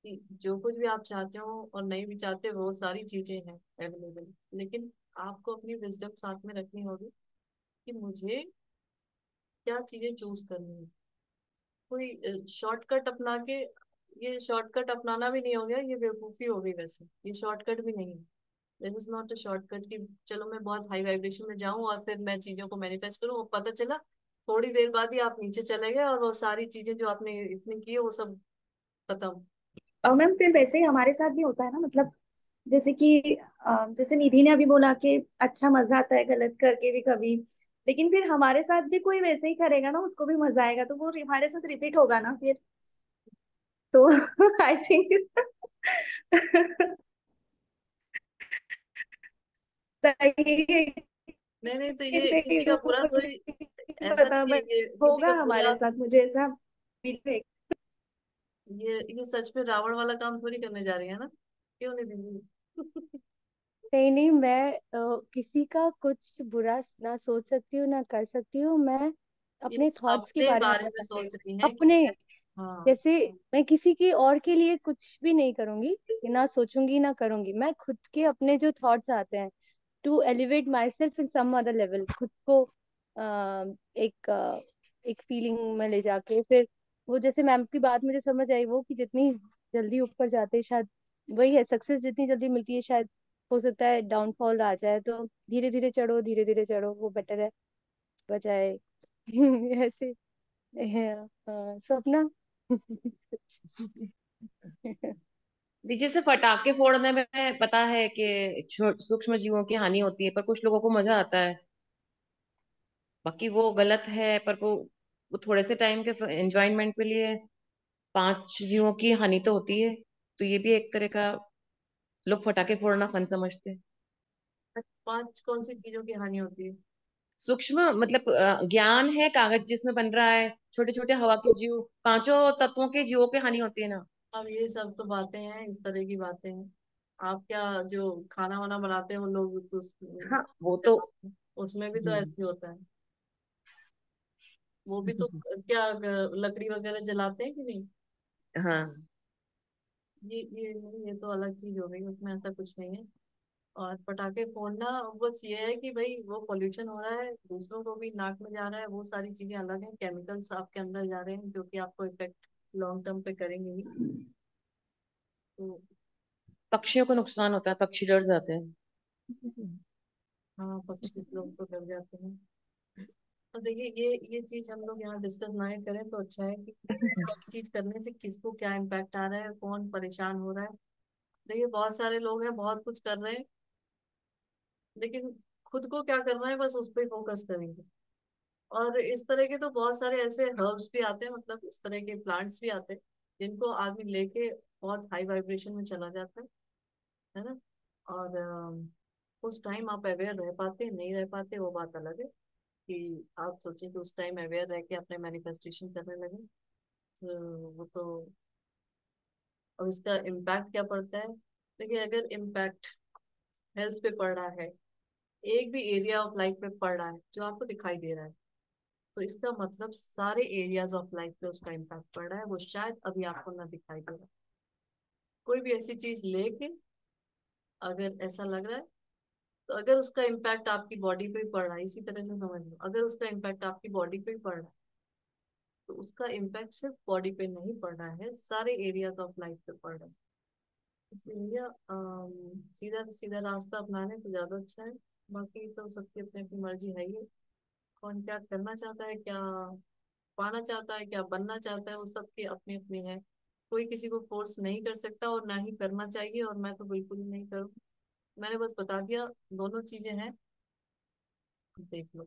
[SPEAKER 1] कि जो कुछ भी आप चाहते हो और नहीं भी चाहते, वो सारी चीजें हैं अवेलेबल। लेकिन आपको अपनी विजडम साथ में रखनी होगी कि मुझे क्या चीजें चूज करनी है। कोई शॉर्टकट अपना के, ये शॉर्टकट अपनाना भी नहीं हो गया, ये बेवकूफी हो गई। वैसे ये शॉर्टकट भी नहीं है, this is not a shortcut कि चलो मैं बहुत हाई वाइब्रेशन में जाऊं और फिर मैं चीजों को मैनिफेस्ट करूं, और पता चला थोड़ी देर बाद ही आप नीचे चले गए और वो सारी चीजें जो आपने इतनी की है वो सब खत्म।
[SPEAKER 5] और मैम फिर वैसे ही हमारे साथ भी होता है ना, मतलब जैसे कि जैसे निधि ने अभी बोला कि अच्छा मजा आता है गलत करके भी कभी, लेकिन फिर हमारे साथ भी कोई वैसे ही करेगा ना, उसको भी मजा आएगा, तो वो हमारे साथ रिपीट होगा ना फिर। तो आई थिंक सही है
[SPEAKER 1] नहीं नहीं, तो
[SPEAKER 5] कि
[SPEAKER 1] ये
[SPEAKER 5] नहीं
[SPEAKER 1] किसी का बुरा
[SPEAKER 5] वो
[SPEAKER 1] थोड़ी,
[SPEAKER 5] नहीं
[SPEAKER 1] ऐसा
[SPEAKER 5] पता,
[SPEAKER 1] नहीं है,
[SPEAKER 5] बट
[SPEAKER 1] ये किसी
[SPEAKER 5] होगा
[SPEAKER 1] का
[SPEAKER 5] हमारे
[SPEAKER 1] बुरा।
[SPEAKER 5] साथ, मुझे ऐसा फील है।
[SPEAKER 1] ये सच में रावण वाला काम थोड़ी करने जा रही है ना, क्यों नहीं दीदी।
[SPEAKER 2] नहीं नहीं, मैं किसी का कुछ बुरा ना सोच सकती हूँ ना कर सकती हूँ। मैं
[SPEAKER 1] ये
[SPEAKER 2] अपने
[SPEAKER 1] बस
[SPEAKER 2] थॉट्स के
[SPEAKER 1] अपने
[SPEAKER 2] बारे में
[SPEAKER 1] बारे में
[SPEAKER 2] बता रही
[SPEAKER 1] सोच
[SPEAKER 2] हूँ,
[SPEAKER 1] रही हैं कि
[SPEAKER 2] अपने।
[SPEAKER 1] हाँ।
[SPEAKER 2] जैसे मैं किसी की और के लिए कुछ भी नहीं करूंगी, ना सोचूंगी ना करूंगी। मैं खुद के अपने जो थॉट्स आते हैं, to elevate myself in some other level, खुद को एक एक फीलिंग में ले जाके, फिर वो जैसे मैम की बात मुझे समझ आई, वो कि जितनी जल्दी ऊपर जाते हैं शायद वही है सक्सेस, जितनी जल्दी मिलती है शायद हो सकता है डाउनफॉल आ जाए। तो धीरे धीरे चढ़ो, धीरे धीरे चढ़ो, वो बेटर है बजाय ऐसे। स्वप्ना।
[SPEAKER 6] देखिए से फटाके फोड़ने में पता है कि सूक्ष्म जीवों की हानि होती है, पर कुछ लोगों को मजा आता है। बाकी वो गलत है, पर वो थोड़े से टाइम के एंजॉयमेंट के लिए 5 जीवों की हानि तो होती है। तो ये भी एक तरह का लोग फटाके फोड़ना फन समझते हैं।
[SPEAKER 1] 5 कौन सी चीजों की हानि होती है।
[SPEAKER 6] सूक्ष्म मतलब ज्ञान है कागज जिसमें बन रहा है, छोटे छोटे हवा के जीव, पांचों तत्वों के जीवों पे हानि होती है ना।
[SPEAKER 1] अब ये सब तो बातें हैं, इस तरह की बातें हैं। आप क्या, जो खाना वाना बनाते हैं वो लोग
[SPEAKER 6] हाँ वो तो।
[SPEAKER 1] उसमें भी तो
[SPEAKER 6] हम्म।
[SPEAKER 1] ऐसे ही होता है। वो भी तो क्या लकड़ी वगैरह जलाते हैं कि नहीं?
[SPEAKER 6] हाँ।
[SPEAKER 1] ये नहीं, ये तो अलग चीज हो गई, उसमें ऐसा कुछ नहीं है। और पटाखे फोड़ना बस ये है कि भाई वो पोल्यूशन हो रहा है, दूसरों को भी नाक में जा रहा है, वो सारी चीजें अलग हैं, केमिकल्स आपके अंदर जा रहे हैं जो कि आपको इफेक्ट लॉन्ग टर्म पे करेंगे ही। तो
[SPEAKER 6] पक्षियों को नुकसान होता है, पक्षी डर जाते हैं।
[SPEAKER 1] हाँ, पक्षी लोग तो डर जाते हैं। तो देखिए, ये चीज हम लोग यहाँ डिस्कस ना ही करें तो अच्छा है कि क्या चीज करने से किसको क्या इम्पैक्ट आ रहा है, कौन परेशान हो रहा है। देखिए, बहुत सारे लोग हैं, बहुत कुछ कर रहे हैं, लेकिन खुद को क्या करना है बस उस पर फोकस करेंगे। और इस तरह के तो बहुत सारे ऐसे हर्ब्स भी आते हैं, मतलब इस तरह के प्लांट्स भी आते हैं जिनको आदमी लेके बहुत हाई वाइब्रेशन में चला जाता है ना। और उस टाइम आप अवेयर रह पाते हैं नहीं रह पाते वो बात अलग है, कि आप सोचें कि उस टाइम अवेयर रह के अपने मैनिफेस्टेशन करने लगे, तो वो तो। और इसका इम्पैक्ट क्या पड़ता है? देखिए, अगर इम्पैक्ट हेल्थ पे पड़ रहा है, एक भी एरिया ऑफ लाइफ पे पड़ रहा है जो आपको दिखाई दे रहा है, तो इसका मतलब सारे एरियाज ऑफ लाइफ पे उसका इम्पैक्ट पड़ रहा है, वो शायद अभी आपको ना दिखाई दे रहा है। कोई भी ऐसी चीज लेके अगर ऐसा लग रहा है, तो अगर उसका इम्पैक्ट आपकी बॉडी पे ही पड़ रहा है, इसी तरह से समझ लो, अगर उसका इम्पैक्ट आपकी बॉडी पे ही पड़ रहा है, तो उसका इम्पैक्ट सिर्फ बॉडी पे नहीं पड़ रहा है, सारे एरियाज ऑफ लाइफ पे पड़ रहा है। इसलिए भैया सीधा सीधा रास्ता अपनाने तो ज्यादा अच्छा है। बाकी तो सबकी अपनी अपनी मर्जी है ही। कौन क्या करना चाहता है, क्या पाना चाहता है, क्या बनना चाहता है, वो सबकी अपनी अपनी है। कोई किसी को फोर्स नहीं कर सकता और ना ही करना चाहिए, और मैं तो बिल्कुल ही नहीं करूँ। मैंने बस बता दिया, दोनों चीजें हैं, देख लो।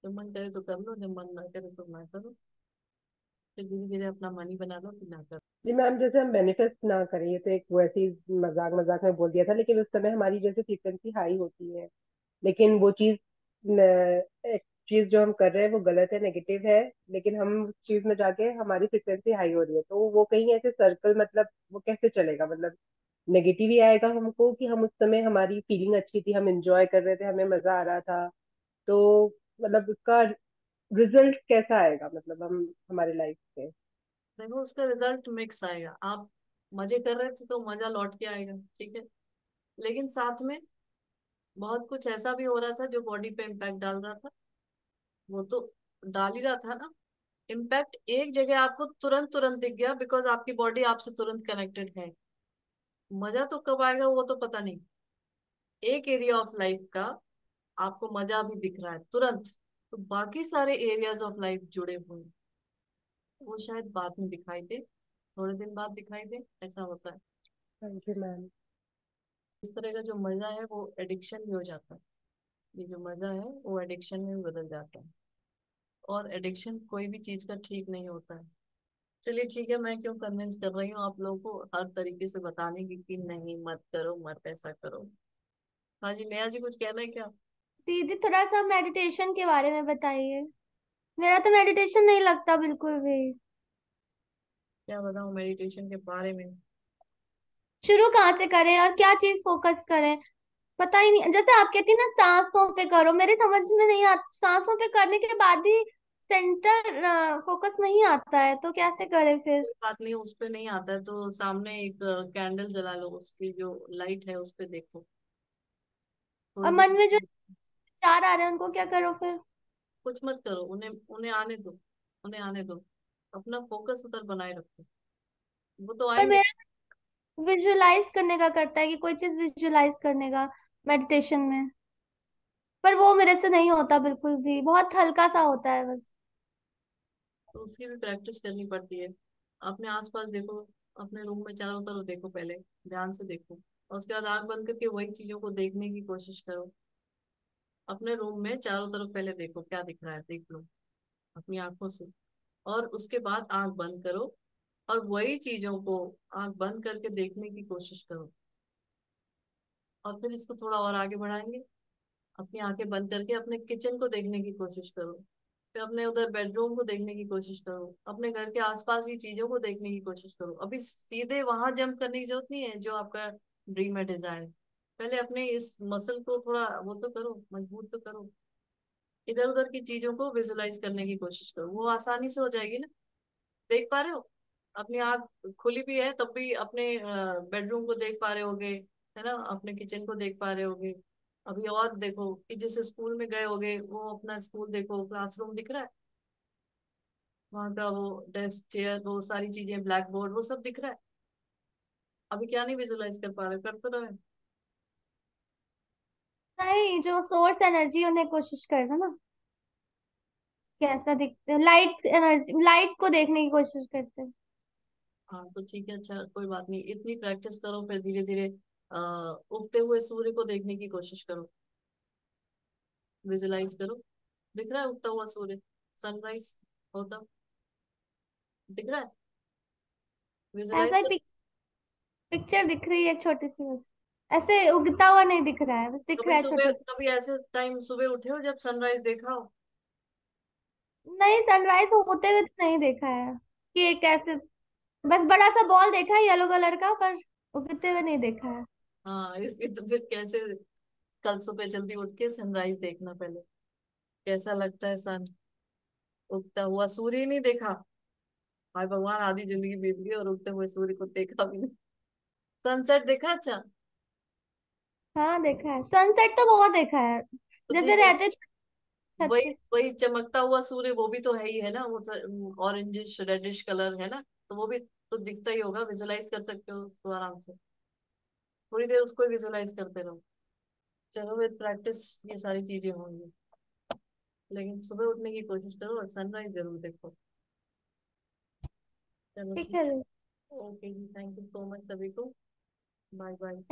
[SPEAKER 1] जब मन करे तो कर लो, जब मन ना करे तो ना करो। फिर धीरे धीरे अपना मन ही बना लो कि ना करो।
[SPEAKER 3] जी मैम, जैसे हम मैनिफेस्ट ना करें, ये तो एक वैसे ही मजाक मजाक में बोल दिया था, लेकिन उस समय हमारी जैसे फ्रीक्वेंसी हाई होती है, लेकिन वो चीज एक चीज जो हम कर रहे हैं वो गलत है, नेगेटिव है, लेकिन हम उस चीज में जाके हमारी फ्रिक्वेंसी हाई हो रही है, तो वो कहीं ऐसे सर्कल, मतलब वो कैसे चलेगा, मतलब नेगेटिव ही आएगा हमको, कि हम उस समय हमारी फीलिंग अच्छी थी, हम एंजॉय कर रहे थे, हमें मजा आ रहा था, तो मतलब उसका रिजल्ट कैसा आएगा, मतलब हम हमारे लाइफ पे।
[SPEAKER 1] देखो, उसका रिजल्ट मिक्स आएगा। आप मजे कर रहे थे तो मजा लौट के आएगा, ठीक है, लेकिन साथ में बहुत कुछ ऐसा भी हो रहा था जो बॉडी पे इम्पैक्ट डाल रहा था। वो तो डाल ही रहा था ना। इम्पैक्ट एक जगह आपको तुरंत तुरंत दिख गया, बिकॉज आपकी बॉडी आपसे तुरंत कनेक्टेड है। मजा तो कब आएगा वो तो पता नहीं। एक एरिया ऑफ लाइफ का आपको मजा भी दिख रहा है तुरंत, तो बाकी सारे एरियाज ऑफ लाइफ जुड़े हुए हैं, वो शायद बाद में दिखाई दे, थोड़े दिन बाद दिखाई दे, ऐसा होता है।
[SPEAKER 3] Thank you ma'am.
[SPEAKER 1] इस तरह का जो मजा है वो एडिक्शन भी हो जाता है। ये जो मजा है वो एडिक्शन में भी बदल जाता है, और एडिक्शन कोई भी चीज का ठीक नहीं होता है। चलिए ठीक है, मैं क्यों कन्विंस कर रही हूँ आप लोगों को हर तरीके से बताने की कि नहीं मत करो, मत ऐसा करो। हाँ जी, नेहा जी कुछ कहना है क्या?
[SPEAKER 4] दीदी थोड़ा सा मेडिटेशन के बारे में बताइए। मेरा तो मेडिटेशन नहीं लगता बिल्कुल भी।
[SPEAKER 1] क्या बताऊँ मेडिटेशन के बारे में?
[SPEAKER 4] शुरू कहाँ से करें और क्या चीज फोकस करें, पता ही नहीं। जैसे आप कहती ना सांसों पे करो, मेरे समझ में नहीं आता, सांसों पे करने के बाद भी सेंटर फोकस नहीं आता है, तो कैसे करें फिर।
[SPEAKER 1] कोई बात नहीं, उस पे नहीं आता है तो सामने एक कैंडल जला लो, उसकी जो लाइट है उस पे देखो
[SPEAKER 4] और
[SPEAKER 1] थोड़ी
[SPEAKER 4] मन में जो
[SPEAKER 1] देर।
[SPEAKER 4] विचार आ रहे हैं उनको क्या करो फिर।
[SPEAKER 1] कुछ मत करो, उन्हें उन्हें आने दो, उन्हें आने दो, अपना फोकस उधर बनाए रखो, वो तो
[SPEAKER 4] पर
[SPEAKER 1] आएंगे।
[SPEAKER 4] मेरा विजुअलाइज करने का करता है कि कोई चीज विजुअलाइज करने का मेडिटेशन में, पर वो मेरे से नहीं होता बिल्कुल भी, बहुत हल्का सा होता है बस।
[SPEAKER 1] तो उसकी भी प्रैक्टिस करनी पड़ती है। अपने आसपास देखो, अपने रूम में चारों तरफ देखो, पहले ध्यान से देखो, और उसके बाद आंख बंद करके वही चीजों को देखने की कोशिश करो। अपने रूम में चारों तरफ पहले देखो क्या दिख रहा है, देख लो अपनी आंखों से, और उसके बाद आंख बंद करो और वही चीजों को आंख बंद करके देखने की कोशिश करो। और फिर इसको थोड़ा और आगे बढ़ाएंगे। अपनी आंखें बंद करके अपने किचन को देखने की कोशिश करो, फिर अपने उधर बेडरूम को देखने की कोशिश करो, अपने घर के आसपास की चीजों को देखने की कोशिश करो। अभी सीधे वहां जंप करने की जरूरत नहीं है जो आपका ड्रीम है, डिजायर। पहले अपने इस मसल को थोड़ा वो तो करो, मजबूत तो करो। इधर उधर की चीजों को विजुलाइज करने की कोशिश करो, वो आसानी से हो जाएगी ना। देख पा रहे हो, अपनी आंख खुली भी है तब भी अपने बेडरूम को देख पा रहे होगे, है ना, अपने किचन को देख पा रहे होगे। अभी और देखो कि जैसे स्कूल में गए होगे, वो अपना स्कूल देखो, क्लासरूम दिख रहा है, वहां का वो डेस्क चेयर, वो सारी चीजें, ब्लैक बोर्ड, वो सब दिख रहा है। अभी क्या नहीं विजुलाइज कर पा रहे, कर तो रहे।
[SPEAKER 4] नहीं, जो सोर्स एनर्जी होने की कोशिश करना ना, कैसा दिखते, लाइट एनर्जी, लाइट को देखने की कोशिश करते हैं।
[SPEAKER 1] हाँ तो ठीक है, अच्छा कोई बात नहीं, इतनी प्रैक्टिस करो, फिर धीरे धीरे उगते हुए सूर्य को देखने की कोशिश करो, विजुलाइज करो। दिख रहा है उगता हुआ सूर्य, सनराइज होता दिख रहा है,
[SPEAKER 4] ऐसा
[SPEAKER 1] विजुलाइज।
[SPEAKER 4] ही पिक्चर दिख रही है एक छोटी सी बस। ऐसे उगता हुआ नहीं दिख रहा है, बस दिख
[SPEAKER 1] कभी
[SPEAKER 4] रहा है
[SPEAKER 1] सुबह,
[SPEAKER 4] छोटा।
[SPEAKER 1] कभी ऐसे टाइम सुबह उठे हो जब सनराइज देखा हो?
[SPEAKER 4] नहीं, सनराइज होते हुए तो नहीं देखा है कि एक ऐसे, बस बड़ा सा बॉल देखा है येलो कलर का, पर उगते हुए नहीं देखा है।
[SPEAKER 1] हाँ, इसकी तो फिर कैसे, कल सुबह जल्दी उठ के सनराइज देखना पहले, कैसा लगता है सन, उगता हुआ सूर्य ही नहीं देखा। हाय भगवान, आधी जिंदगी बीत गई और उगते हुए सूर्य को देखा भी नहीं। सनसेट देखा? अच्छा,
[SPEAKER 4] हाँ देखा है, सनसेट तो बहुत देखा है,
[SPEAKER 1] तो
[SPEAKER 4] जैसे
[SPEAKER 1] ठीक है,
[SPEAKER 4] रहते छत
[SPEAKER 1] वही
[SPEAKER 4] पे।
[SPEAKER 1] वही चमकता हुआ सूर्य, वो भी तो है ही, है ना, वो तो ऑरेंजिश रेडिश कलर है ना, तो वो भी तो दिखता ही होगा, विजुलाइज कर सकते हो उसको आराम से। थोड़ी देर उसको विजुलाइज करते रहो, चलो विद प्रैक्टिस ये सारी चीजें होंगी। लेकिन सुबह उठने की कोशिश करो और सनराइज जरूर देखो। चलो
[SPEAKER 4] ठीक
[SPEAKER 1] ठीक
[SPEAKER 4] है।
[SPEAKER 1] है, ओके जी, थैंक यू सो मच सभी को, bye bye.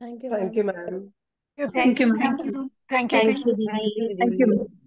[SPEAKER 2] Thank you
[SPEAKER 3] thank
[SPEAKER 2] ma'am.
[SPEAKER 3] You ma'am.
[SPEAKER 5] Thank you ma'am.
[SPEAKER 7] Thank you
[SPEAKER 5] thank you
[SPEAKER 7] दीदी।
[SPEAKER 6] थैंक यू दीदी।